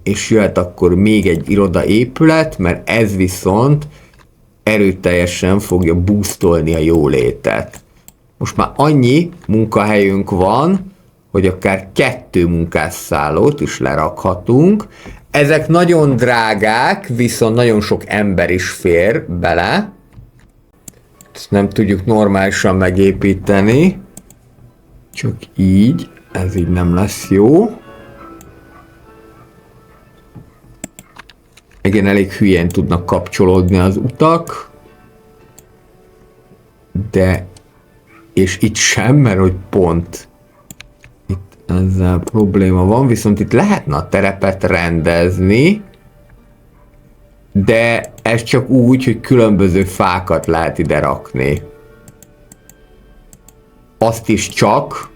S2: És jöhet akkor még egy irodaépület, mert ez viszont erőteljesen fogja boostolni a jólétet. Most már annyi munkahelyünk van, hogy akár 2 munkásszállót is lerakhatunk. Ezek nagyon drágák, viszont nagyon sok ember is fér bele. Ezt nem tudjuk normálisan megépíteni. Csak így, ez így nem lesz jó. Igen, elég hülyén tudnak kapcsolódni az utak. De... és itt sem, mert hogy pont itt ezzel probléma van, viszont itt lehetne a terepet rendezni, de ez csak úgy, hogy különböző fákat lehet ide rakni. Azt is csak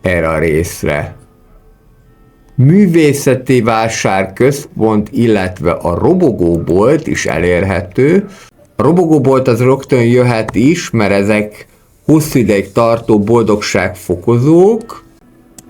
S2: erre a részre. Művészeti vásárközpont, illetve a robogóbolt is elérhető. A robogóbolt az rögtön jöhet is, mert ezek hosszú ideig tartó boldogságfokozók,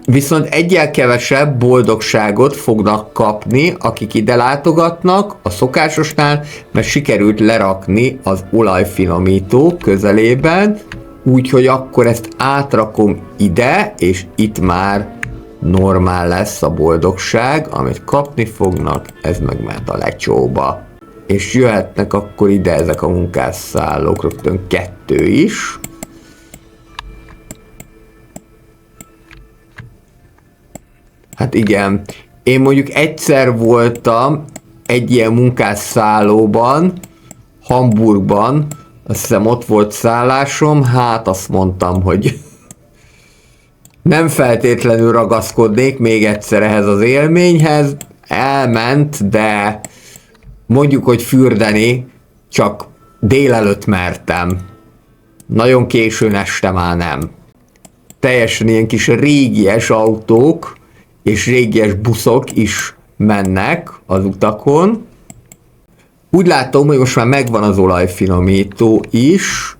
S2: viszont egyel kevesebb boldogságot fognak kapni, akik ide látogatnak a szokásosnál, mert sikerült lerakni az olajfinomító közelében, úgyhogy akkor ezt átrakom ide, és itt már normál lesz a boldogság, amit kapni fognak, ez meg mehet a lecsóba. És jöhetnek akkor ide ezek a munkásszállók, rögtön 2 is. Hát igen, én mondjuk egyszer voltam egy ilyen munkásszállóban, Hamburgban, azt hiszem ott volt szállásom, hát azt mondtam, hogy nem feltétlenül ragaszkodnék még egyszer ehhez az élményhez, elment, de mondjuk, hogy fürdeni csak délelőtt mertem. Nagyon későn este már nem. Teljesen ilyen kis régies autók és régies buszok is mennek az utakon. Úgy látom, hogy most már megvan az olajfinomító is.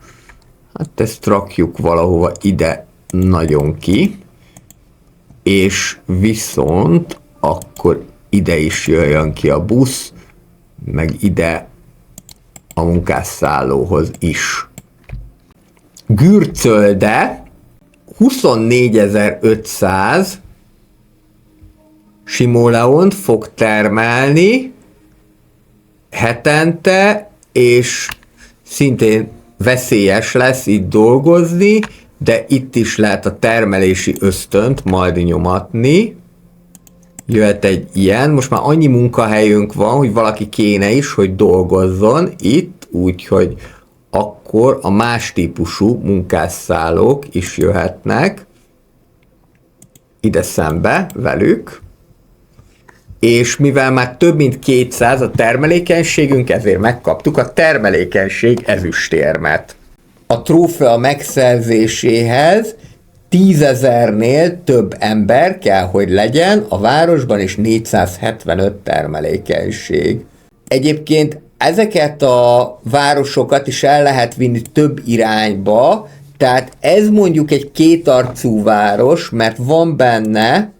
S2: Hát ezt rakjuk valahova ide nagyon ki. És viszont akkor ide is jöjjön ki a busz, meg ide a munkásszállóhoz is. Gürcölde 24.500 simóleont fog termelni hetente, és szintén veszélyes lesz itt dolgozni, de itt is lehet a termelési ösztönt majd nyomatni. Jöhet egy ilyen, most már annyi munkahelyünk van, hogy valaki kéne is, hogy dolgozzon itt, úgyhogy akkor a más típusú munkásszállók is jöhetnek ide szembe velük, és mivel már több mint 200 a termelékenységünk, ezért megkaptuk a termelékenység ezüstérmet. A trófea megszerzéséhez 10.000-nél több ember kell, hogy legyen a városban, és 475 termelékenység. Egyébként ezeket a városokat is el lehet vinni több irányba, tehát ez mondjuk egy kétarcú város, mert van benne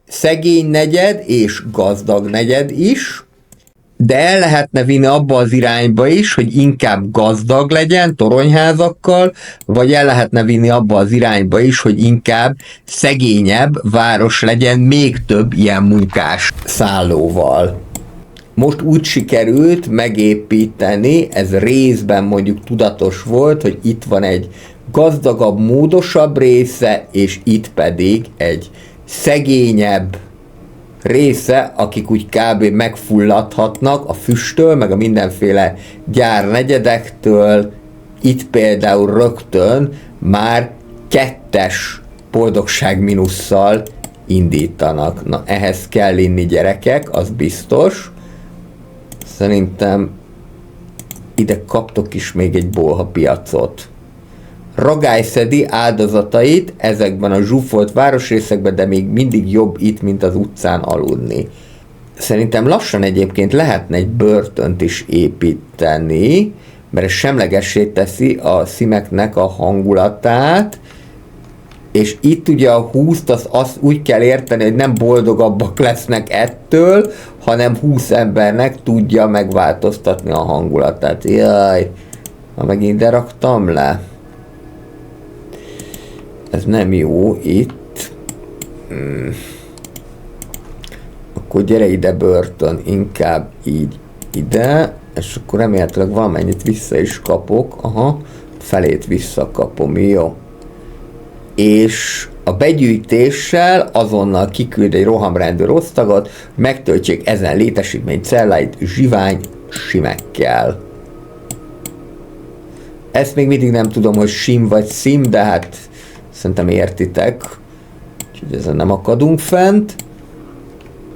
S2: szegény negyed és gazdag negyed is, de el lehetne vinni abba az irányba is, hogy inkább gazdag legyen toronyházakkal, vagy el lehetne vinni abba az irányba is, hogy inkább szegényebb város legyen még több ilyen munkás szállóval. Most úgy sikerült megépíteni, ez részben mondjuk tudatos volt, hogy itt van egy gazdagabb, módosabb része, és itt pedig egy szegényebb része, akik úgy kb. Megfulladhatnak a füsttől, meg a mindenféle gyárnegyedektől. Itt például rögtön már 2-es boldogságminusszal indítanak. Na, ehhez kell inni, gyerekek, az biztos. Szerintem ide kaptok is még egy bolhapiacot. Ragály szedi áldozatait ezekben a zsúfolt városrészekben, de még mindig jobb itt, mint az utcán aludni. Szerintem lassan egyébként lehetne egy börtönt is építeni, mert ez semlegessé teszi a szimeknek a hangulatát, és itt ugye a 20-t azt úgy kell érteni, hogy nem boldogabbak lesznek ettől, hanem 20 embernek tudja megváltoztatni a hangulatát. Jaj, ha megint ide raktam le. Ez nem jó itt. Akkor gyere ide börtön, inkább így ide, és akkor remélhetőleg valamennyit vissza is kapok. Aha, felét visszakapom, jó. És a begyűjtéssel azonnal kiküld egy rohamrendőr osztagot, megtöltsék ezen létesítmény celláit zsivány simekkel. Ezt még mindig nem tudom, hogy sim vagy szim, de hát szerintem értitek. Úgyhogy ezen nem akadunk fent.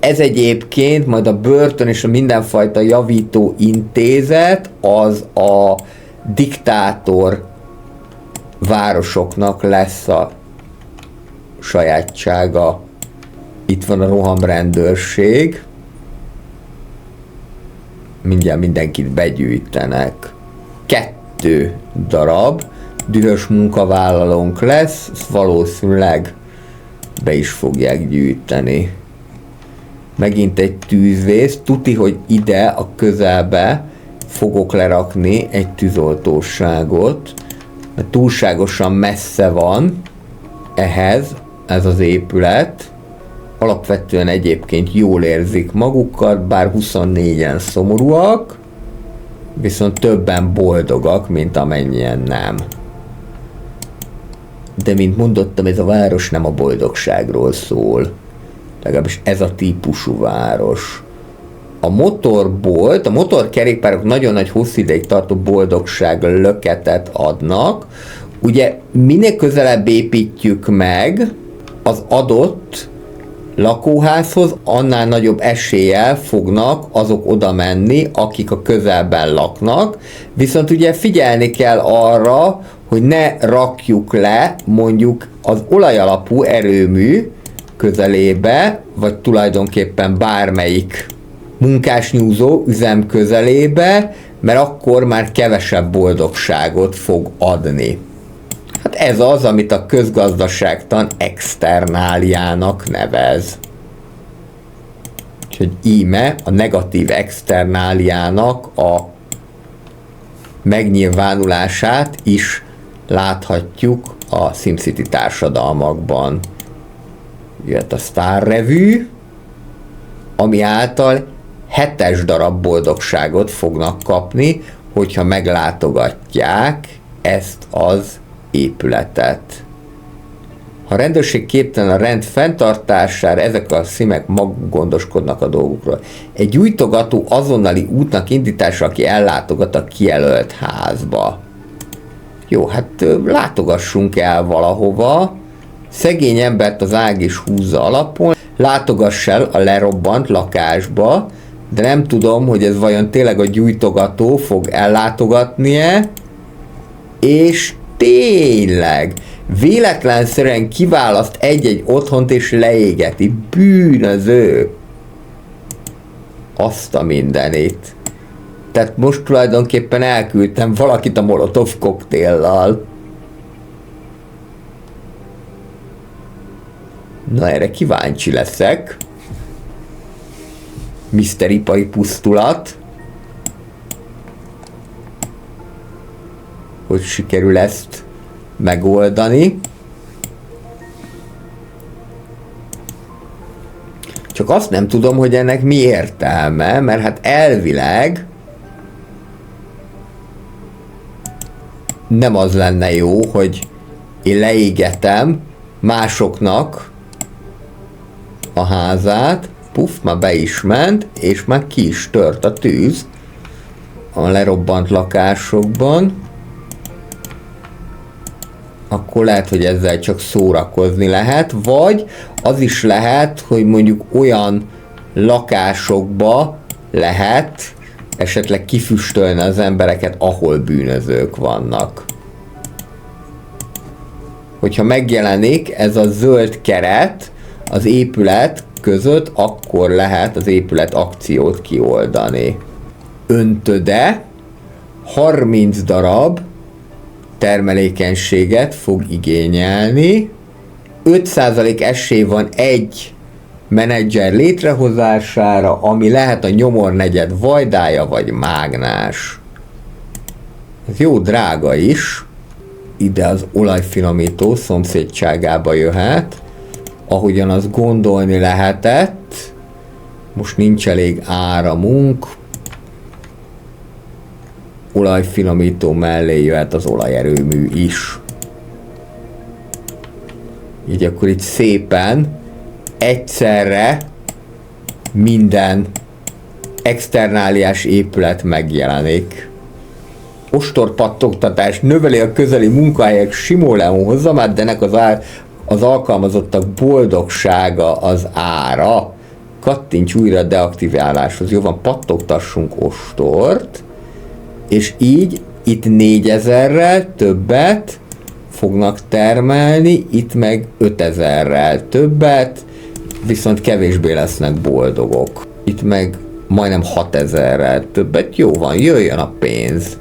S2: Ez egyébként majd a börtön és a mindenfajta javító intézet az a diktátor városoknak lesz a sajátsága. Itt van a rohamrendőrség. Mindjárt mindenkit begyűjtenek. 2 darab dühös munkavállalónk lesz, ezt valószínűleg be is fogják gyűjteni. Megint egy tűzvész, tuti, hogy ide a közelbe fogok lerakni egy tűzoltóságot, mert túlságosan messze van ehhez ez az épület. Alapvetően egyébként jól érzik magukat, bár 24-en szomorúak, viszont többen boldogak, mint amennyien nem. De mint mondottam, ez a város nem a boldogságról szól. Legalábbis ez a típusú város. A motorbolt, a motorkerékpárok nagyon nagy hosszú ideig tartó boldogság löketet adnak. Ugye minél közelebb építjük meg az adott lakóházhoz, annál nagyobb eséllyel fognak azok oda menni, akik a közelben laknak. Viszont ugye figyelni kell arra, hogy ne rakjuk le mondjuk az olajalapú erőmű közelébe, vagy tulajdonképpen bármelyik munkásnyúzó üzem közelébe, mert akkor már kevesebb boldogságot fog adni. Hát ez az, amit a közgazdaságtan externáliának nevez. Úgyhogy íme a negatív externáliának a megnyilvánulását is láthatjuk a SimCity társadalmakban. Jött a Star Review, ami által 7 darab boldogságot fognak kapni, hogyha meglátogatják ezt az épületet. Ha a rendőrség képtelen a rend fenntartására, ezek a szimek maguk gondoskodnak a dolgukról. Egy gyújtogató azonnali útnak indítása, aki ellátogat a kijelölt házba. Jó, hát látogassunk el valahova. Szegény embert az ág is húzza alapon. Látogass el a lerobbant lakásba, de nem tudom, hogy ez vajon tényleg a gyújtogató fog ellátogatnie, és tényleg véletlenszerűen kiválaszt egy-egy otthont és leégeti. Bűnöző! Azt a mindenit. Tehát most tulajdonképpen elküldtem valakit a Molotov koktéllal. Na, erre kíváncsi leszek. Mr. Ipari pusztulat. Hogy sikerül ezt megoldani. Csak azt nem tudom, hogy ennek mi értelme, mert hát elvileg nem az lenne jó, hogy én leégetem másoknak a házát, puff, már be is ment, és már ki is tört a tűz a lerobbant lakásokban. Akkor lehet, hogy ezzel csak szórakozni lehet, vagy az is lehet, hogy mondjuk olyan lakásokba lehet esetleg kifüstölni az embereket, ahol bűnözők vannak. Hogyha megjelenik ez a zöld keret az épület között, akkor lehet az épület akciót kioldani. Öntöde 30 darab termelékenységet fog igényelni, 5% esély van egy menedzser létrehozására, ami lehet a nyomornegyed vajdája vagy mágnás. Ez jó drága is. Ide az olajfinomító szomszédságába jöhet, ahogyan azt gondolni lehetett. Most nincs elég áramunk. Olajfinomító mellé jöhet az olajerőmű is. Így akkor itt szépen egyszerre minden externáliás épület megjelenik. Ostorpattogtatás növeli a közeli munkahelyek simóleonhozamát, de ennek az alkalmazottak boldogsága az ára. Kattints újra a deaktiváláshoz. Jó van, pattogtassunk ostort, és így itt 4000-rel többet fognak termelni, itt meg 5000-rel többet, viszont kevésbé lesznek boldogok. Itt meg majdnem 6000-rel többet. Jó van, jöjjön a pénz.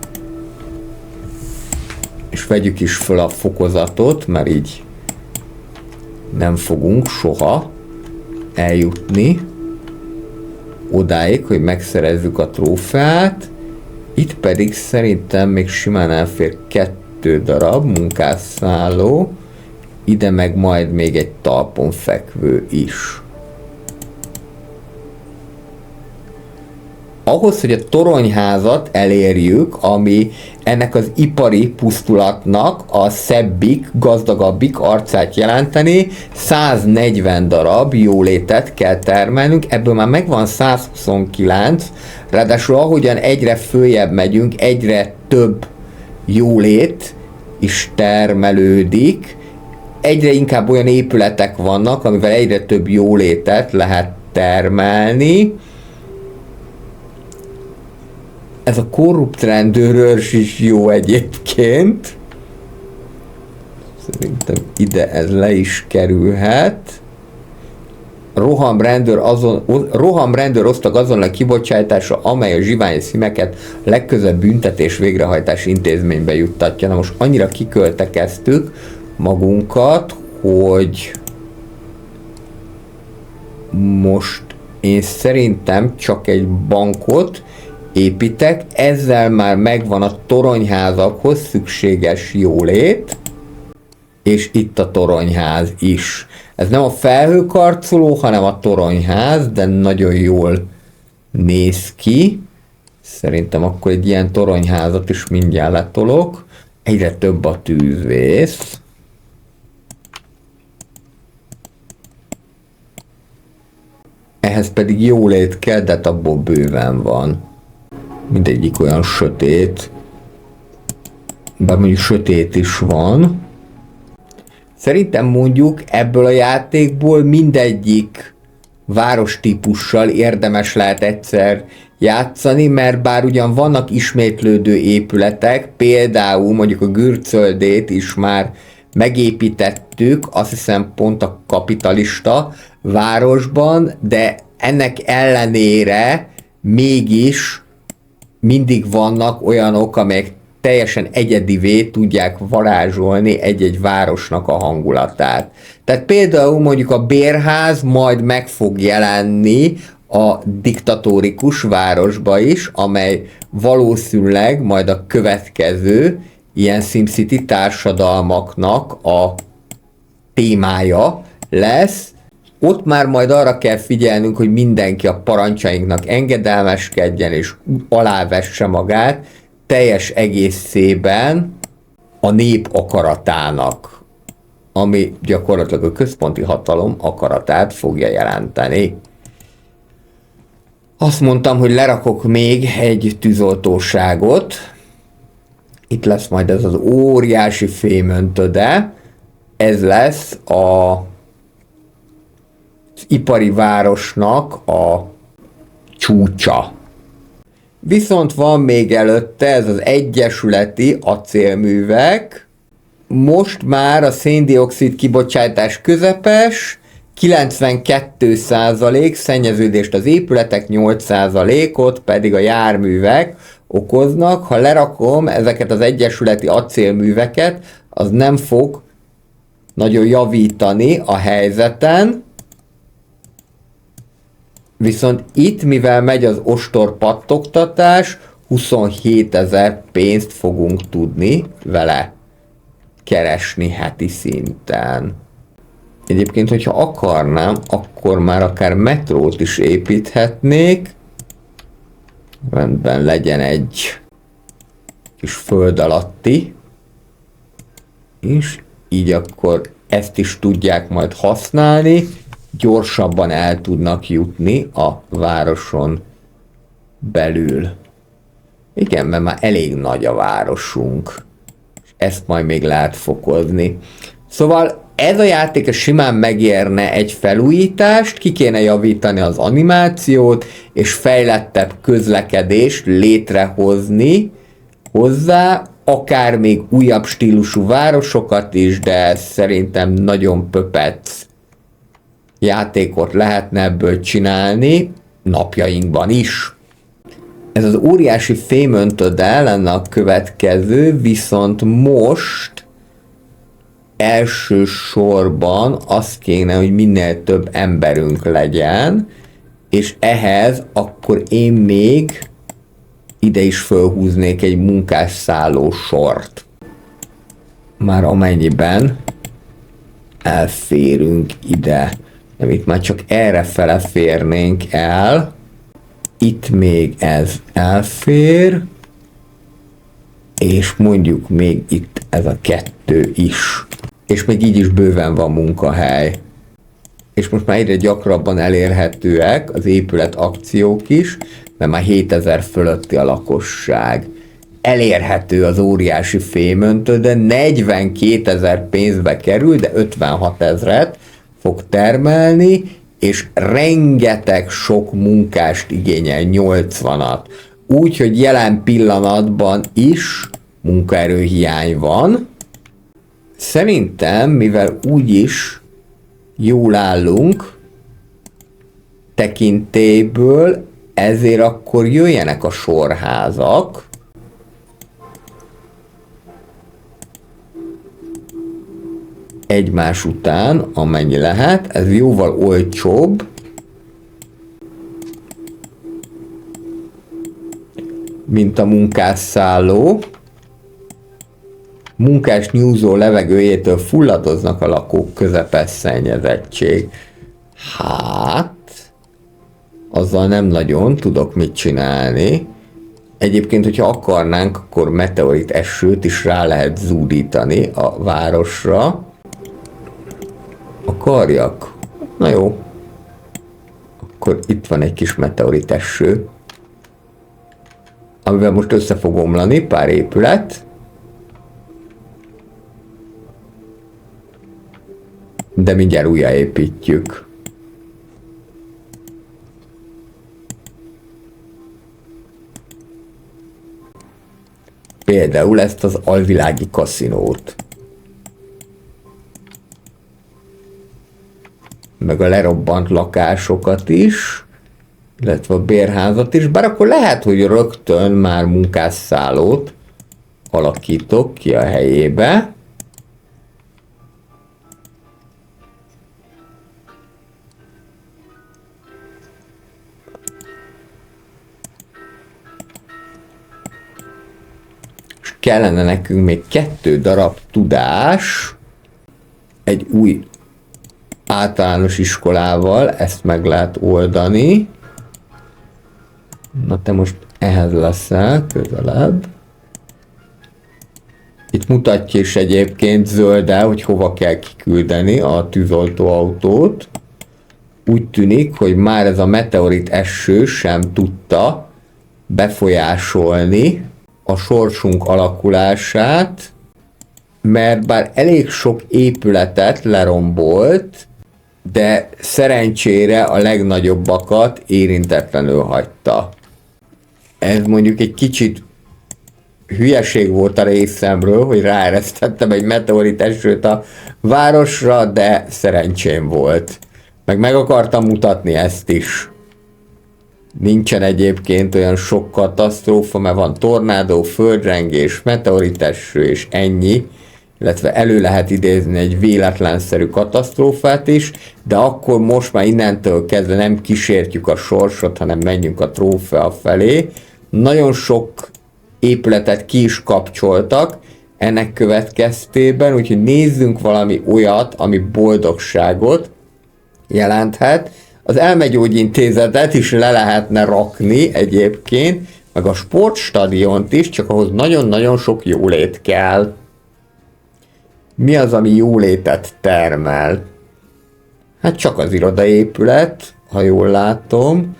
S2: És vegyük is föl a fokozatot, mert így nem fogunk soha eljutni odáig, hogy megszerezzük a trófeát. Itt pedig szerintem még simán elfér 2 darab munkásszálló, ide meg majd még egy talpon fekvő is. Ahhoz, hogy a toronyházat elérjük, ami ennek az ipari pusztulatnak a szebbik, gazdagabbik arcát jelenteni, 140 darab jólétet kell termelnünk, ebből már megvan 129, ráadásul ahogyan egyre följebb megyünk, egyre több jólét is termelődik, egyre inkább olyan épületek vannak, amivel egyre több jólétet lehet termelni. Ez a korrupt rendőrőrs is jó egyébként. Szerintem ide ez le is kerülhet. Rohamrendőr osztag azon a kibocsátása, amely a zsivány szímeket legközebb büntetés végrehajtási intézménybe juttatja. Na most annyira kiköltekeztük magunkat, hogy most én szerintem csak egy bankot építek, ezzel már megvan a toronyházakhoz szükséges jólét, és itt a toronyház is. Ez nem a felhőkarcoló, hanem a toronyház, de nagyon jól néz ki. Szerintem akkor egy ilyen toronyházat is mindjárt letolok. Egyre több a tűzvész. Ehhez pedig jólét kell, de abból bőven van. Mindegyik olyan sötét. Bár mondjuk sötét is van. Szerintem mondjuk ebből a játékból mindegyik várostípussal érdemes lehet egyszer játszani, mert bár ugyan vannak ismétlődő épületek, például mondjuk a Gürcöldét is már megépítettük, azt hiszem pont a kapitalista városban, de ennek ellenére mégis mindig vannak olyanok, amelyek teljesen egyedivé tudják varázsolni egy-egy városnak a hangulatát. Tehát például mondjuk a bérház majd meg fog jelenni a diktatórikus városba is, amely valószínűleg majd a következő ilyen SimCity társadalmaknak a témája lesz. Ott már majd arra kell figyelnünk, hogy mindenki a parancsainknak engedelmeskedjen és alávesse magát, teljes egészében a nép akaratának, ami gyakorlatilag a központi hatalom akaratát fogja jelenteni. Azt mondtam, hogy lerakok még egy tűzoltóságot. Itt lesz majd ez az óriási fémöntöde. Ez lesz az ipari városnak a csúcsa. Viszont van még előtte ez az egyesületi acélművek. Most már a széndioxid kibocsátás közepes, 92% szennyeződést az épületek, 8%-ot pedig a járművek okoznak. Ha lerakom ezeket az egyesületi acélműveket, az nem fog nagyon javítani a helyzeten. Viszont itt, mivel megy az ostor pattogtatás, 27 000 pénzt fogunk tudni vele keresni heti szinten. Egyébként, hogyha akarnám, akkor már akár metrót is építhetnék. Rendben, legyen egy kis föld alatti. És így akkor ezt is tudják majd használni. Gyorsabban el tudnak jutni a városon belül. Igen, mert már elég nagy a városunk. És ezt majd még lehet fokozni. Szóval ez a játék simán megérne egy felújítást, ki kéne javítani az animációt, és fejlettebb közlekedést létrehozni hozzá, akár még újabb stílusú városokat is, de szerintem nagyon pöpec játékot lehetne ebből csinálni napjainkban is. Ez az óriási fémöntödel lenne a következő, viszont most elsősorban az kéne, hogy minél több emberünk legyen, és ehhez akkor én még ide is fölhúznék egy munkásszálló sort. Már amennyiben elférünk ide. Nem, itt már csak errefele férnénk el. Itt még ez elfér. És mondjuk még itt ez a 2 is. És még így is bőven van munkahely. És most már egyre gyakrabban elérhetőek az épület akciók is, mert már 7000 fölötti a lakosság. Elérhető az óriási fémöntő, de 42 000 pénzbe kerül, de 56 000-et fog termelni, és rengeteg sok munkást igényel, 80-at. Úgyhogy jelen pillanatban is munkaerőhiány van. Szerintem, mivel úgyis jól állunk tekintélyből, ezért akkor jöjjenek a sorházak. Egymás után, amennyi lehet, ez jóval olcsóbb. Mint a munkásszálló. Munkás nyúzó levegőjétől fulladoznak a lakók, közepes szennyezettség. Hát, azzal nem nagyon tudok mit csinálni. Egyébként, hogyha akarnánk, akkor meteorit esőt is rá lehet zúdítani a városra. Akarjak? Na jó. Akkor itt van egy kis meteorit eső, amivel most össze fog omlani pár épület. De mindjárt újjáépítjük. Például ezt az alvilági kaszinót. Meg a lerobbant lakásokat is, illetve a bérházat is, bár akkor lehet, hogy rögtön már munkásszállót alakítok ki a helyébe. És kellene nekünk még 2 darab tudás egy új általános iskolával, ezt meg lehet oldani. Na te most ehhez leszel közelebb. Itt mutatja is egyébként zölddel, hogy hova kell kiküldeni a tűzoltóautót. Úgy tűnik, hogy már ez a meteorit eső sem tudta befolyásolni a sorsunk alakulását, mert bár elég sok épületet lerombolt, de szerencsére a legnagyobbakat érintetlenül hagyta. Ez mondjuk egy kicsit hülyeség volt a részemről, hogy ráeresztettem egy meteorit esőt a városra, de szerencsém volt. Meg akartam mutatni ezt is. Nincsen egyébként olyan sok katasztrófa, mert van tornádó, földrengés, meteoriteső és ennyi, illetve elő lehet idézni egy véletlenszerű katasztrófát is, de akkor most már innentől kezdve nem kísértjük a sorsot, hanem menjünk a trófea felé. Nagyon sok épületet ki is kapcsoltak ennek következtében, úgyhogy nézzünk valami olyat, ami boldogságot jelenthet. Az elmegyógyintézetet is le lehetne rakni egyébként, meg a sportstadiont is, csak ahhoz nagyon-nagyon sok jólét kell. Mi az, ami jólétet termel? Hát csak az irodaépület, ha jól látom,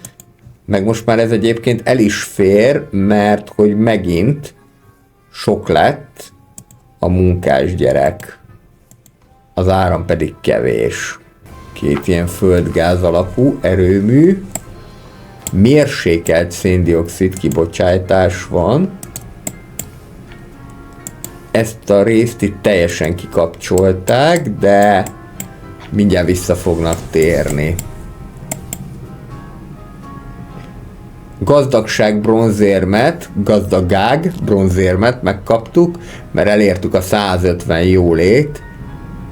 S2: meg most már ez egyébként el is fér, mert hogy megint sok lett a munkás gyerek, az áram pedig kevés. Két ilyen földgáz alapú erőmű, mérsékelt széndioxid kibocsátás van. Ezt a részt itt teljesen kikapcsolták, de mindjárt vissza fognak térni. Gazdagság bronzérmet, gazdagág bronzérmet megkaptuk, mert elértük a 150 jólét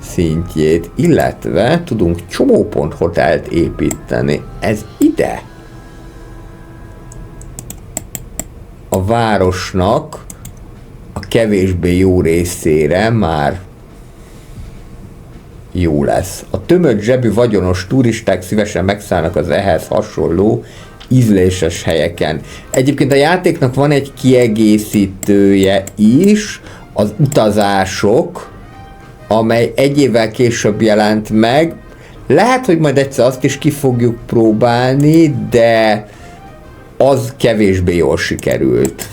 S2: szintjét, illetve tudunk csomópont hotelt építeni. Ez ide. A városnak a kevésbé jó részére már jó lesz. A tömött zsebű vagyonos turisták szívesen megszállnak az ehhez hasonló ízléses helyeken. Egyébként a játéknak van egy kiegészítője is, az utazások, amely egy évvel később jelent meg. Lehet, hogy majd egyszer azt is ki fogjuk próbálni, de az kevésbé jól sikerült.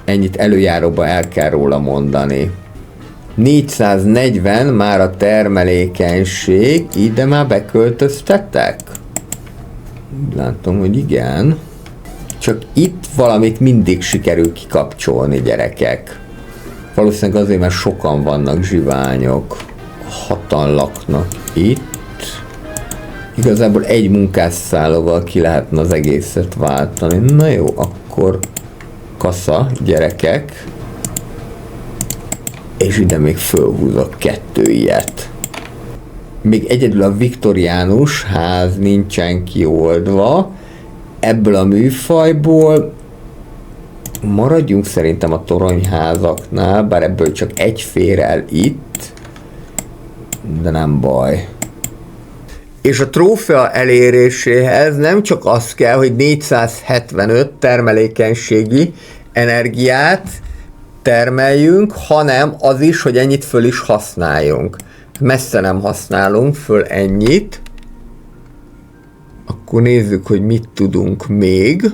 S2: Ennyit előjáróba el kell róla mondani. 440 már a termelékenység, ide már beköltöztettek? Látom, hogy igen. Csak itt valamit mindig sikerül kikapcsolni, gyerekek. Valószínűleg azért, mert sokan vannak zsiványok. Hatan laknak itt. Igazából egy munkásszállóval ki lehetne az egészet váltani. Na jó, akkor kasza, gyerekek. És ide még fölhúzok 2 ilyet. Még egyedül a viktoriánus ház nincsen kioldva. Ebből a műfajból maradjunk szerintem a toronyházaknál, bár ebből csak egy fér el itt, de nem baj. És a trófea eléréséhez nem csak az kell, hogy 475 termelékenységi energiát termeljünk, hanem az is, hogy ennyit föl is használjunk. Messze nem használunk föl ennyit. Akkor nézzük, hogy mit tudunk még.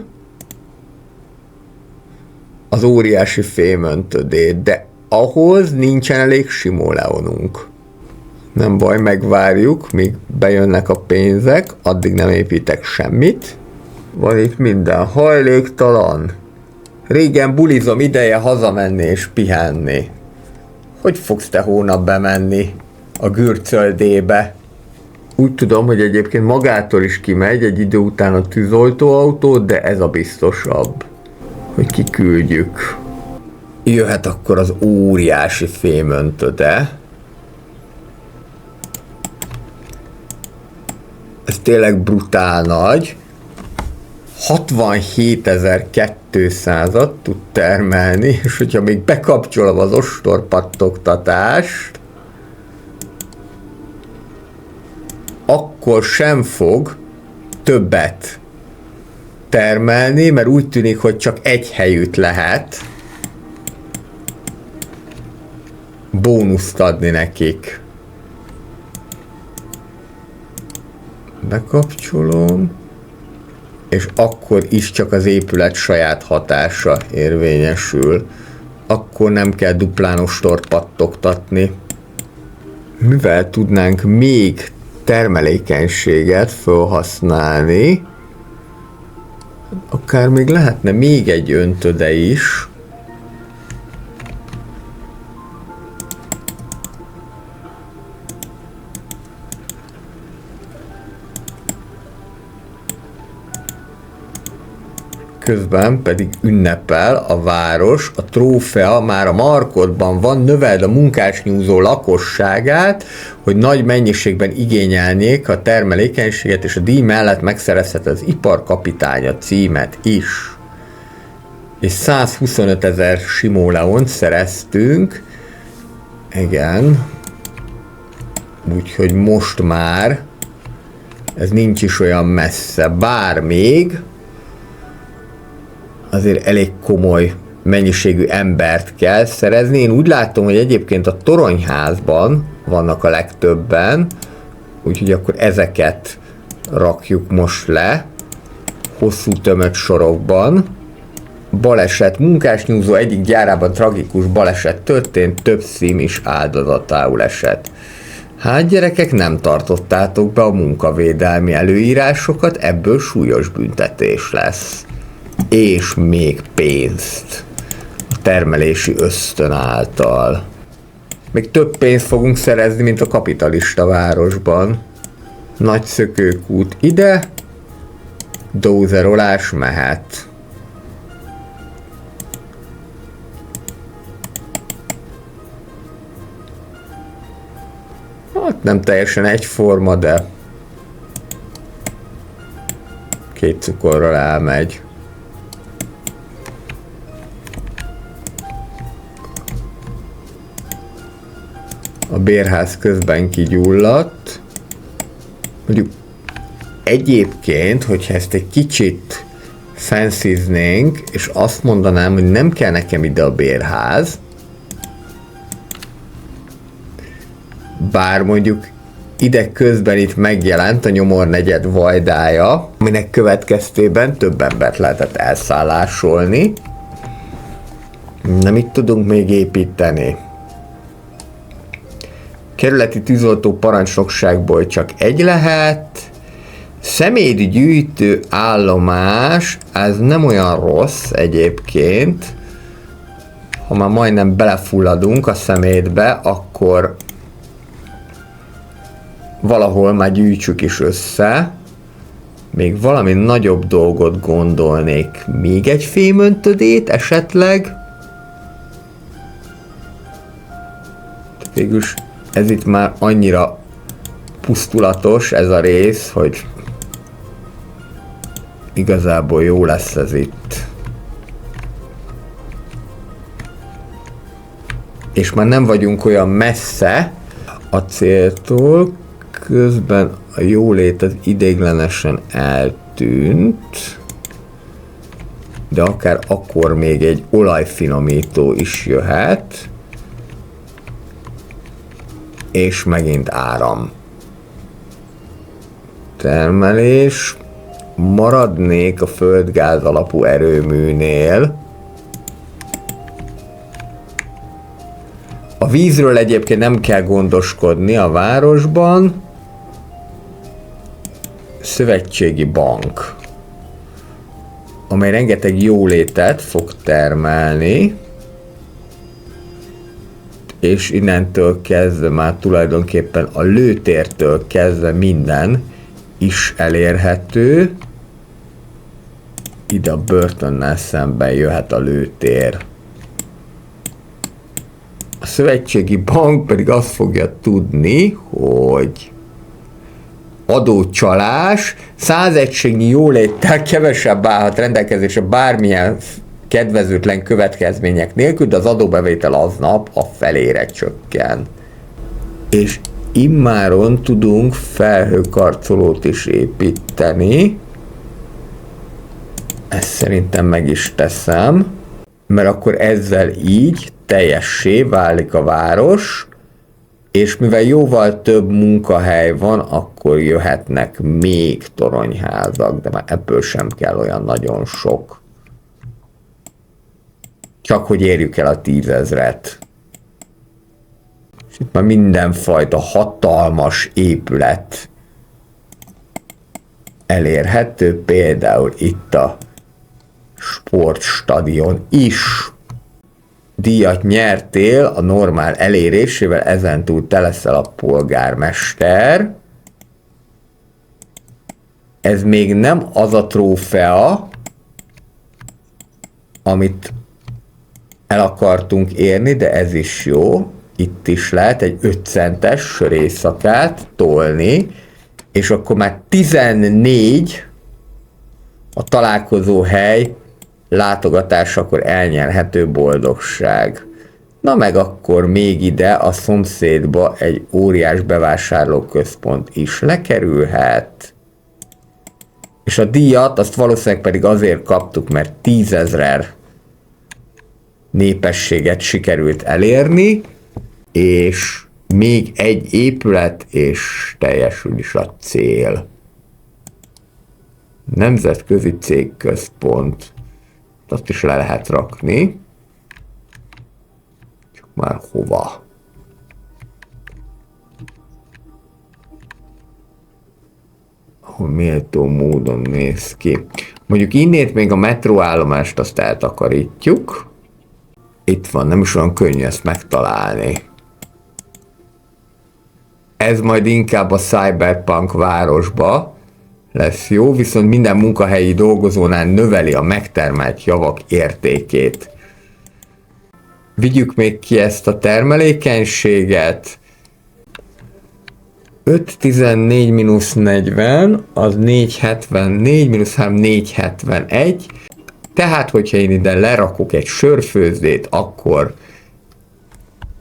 S2: Az óriási fémöntödét, de ahhoz nincsen elég simoleonunk. Nem baj, megvárjuk, míg bejönnek a pénzek, addig nem építek semmit. Van itt minden hajléktalan. Régen bulizom, ideje hazamenni és pihenni. Hogy fogsz te hónap bemenni a Gürcöldébe? Úgy tudom, hogy egyébként magától is kimegy egy idő után a tűzoltóautó, de ez a biztosabb, hogy kiküldjük. Jöhet akkor az óriási fémöntöde. Ez tényleg brutál nagy. 67.200-at tud termelni, és hogyha még bekapcsolom az ostorpattogtatást, akkor sem fog többet termelni, mert úgy tűnik, hogy csak egy helyütt lehet bónuszt adni nekik. Bekapcsolom, és akkor is csak az épület saját hatása érvényesül. Akkor nem kell duplán ostort pattogtatni. Mivel tudnánk még termelékenységet felhasználni, akár még lehetne még egy öntöde is. Közben pedig ünnepel a város, a trófea már a markodban van, növeld a munkásnyúzó lakosságát, hogy nagy mennyiségben igényelnék a termelékenységet, és a díj mellett megszerezhet az iparkapitánya címet is. És 125 000 simoleont szereztünk, igen, úgyhogy most már ez nincs is olyan messze, bár még azért elég komoly mennyiségű embert kell szerezni. Én úgy látom, hogy egyébként a toronyházban vannak a legtöbben, úgyhogy akkor ezeket rakjuk most le, hosszú tömött sorokban. Baleset, munkásnyúzó egyik gyárában tragikus baleset történt, több szím is áldozatául esett. Hát gyerekek, nem tartottátok be a munkavédelmi előírásokat, ebből súlyos büntetés lesz. És még pénzt a termelési ösztön által. Még több pénzt fogunk szerezni, mint a kapitalista városban. Nagy szökőkút ide, dózerolás mehet. Hát nem teljesen egyforma, de 2 cukorral elmegy. A bérház közben kigyulladt. Mondjuk egyébként, hogyha ezt egy kicsit fancyznénk, és azt mondanám, hogy nem kell nekem ide a bérház, bár mondjuk ide közben itt megjelent a Nyomor negyed vajdája, aminek következtében több embert lehetett elszállásolni. Nem itt tudunk még építeni. Kerületi tűzoltó parancsnokságból csak egy lehet. Szemétgyűjtő állomás, ez nem olyan rossz egyébként. Ha már majdnem belefulladunk a szemétbe, akkor valahol már gyűjtsük is össze. Még valami nagyobb dolgot gondolnék. Még egy fémöntödét esetleg. Végülis ez itt már annyira pusztulatos ez a rész, hogy igazából jó lesz ez itt. És már nem vagyunk olyan messze a céltól, közben a jólét az ideiglenesen eltűnt, de akár akkor még egy olajfinomító is jöhet, és megint áram. Termelés. Maradnék a földgáz alapú erőműnél. A vízről egyébként nem kell gondoskodni a városban. Szövetségi bank, amely rengeteg jólétet fog termelni, és innentől kezdve már tulajdonképpen a lőtértől kezdve minden is elérhető. Ide a börtönnel szemben jöhet a lőtér. A szövetségi bank pedig azt fogja tudni, hogy adócsalás, 100 egységnyi jóléttel kevesebb állhat rendelkezésre bármilyen kedvezőtlen következmények nélkül, de az adóbevétel aznap a felére csökken. És immáron tudunk felhőkarcolót is építeni. Ezt szerintem meg is teszem, mert akkor ezzel így teljessé válik a város, és mivel jóval több munkahely van, akkor jöhetnek még toronyházak, de már ebből sem kell olyan nagyon sok. Csak hogy érjük el a 10 000-et. És itt már mindenfajta hatalmas épület elérhető, például itt a sportstadion is. Díjat nyertél a normál elérésével, ezentúl te leszel a polgármester. Ez még nem az a trófea, amit el akartunk érni, de ez is jó. Itt is lehet egy 5 centes sörészakát tolni, és akkor már 14 a találkozó hely látogatásakor elnyerhető boldogság. Na meg akkor még ide a szomszédba egy óriás bevásárlóközpont is lekerülhet. És a díjat azt valószínűleg pedig azért kaptuk, mert 10 000 népességet sikerült elérni, és még egy épület, és teljesül is a cél. Nemzetközi cégközpont. Azt is le lehet rakni. Csak már hova? Ahol méltó módon néz ki. Mondjuk innét még a metróállomást azt eltakarítjuk. Itt van, nem is olyan könnyű ezt megtalálni. Ez majd inkább a Cyberpunk városba lesz jó, viszont minden munkahelyi dolgozónál növeli a megtermelt javak értékét. Vigyük még ki ezt a termelékenységet. 514 mínusz 40, az 474, mínusz 3, 471. Tehát, hogyha én ide lerakok egy sörfőzdét, akkor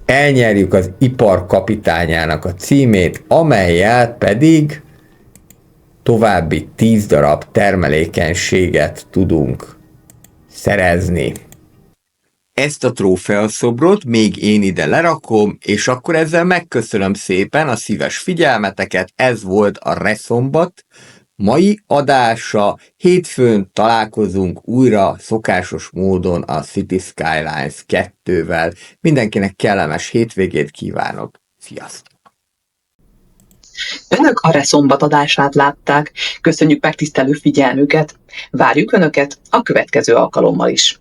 S2: elnyerjük az iparkapitányának a címét, amellyel pedig további 10 darab termelékenységet tudunk szerezni. Ezt a trófeaszobrot még én ide lerakom, és akkor ezzel megköszönöm szépen a szíves figyelmeteket, ez volt a Reszombat mai adása. Hétfőn találkozunk újra szokásos módon a City Skylines 2-vel. Mindenkinek kellemes hétvégét kívánok. Sziasztok!
S1: Önök a Reszombat adását látták. Köszönjük megtisztelő figyelmüket. Várjuk Önöket a következő alkalommal is.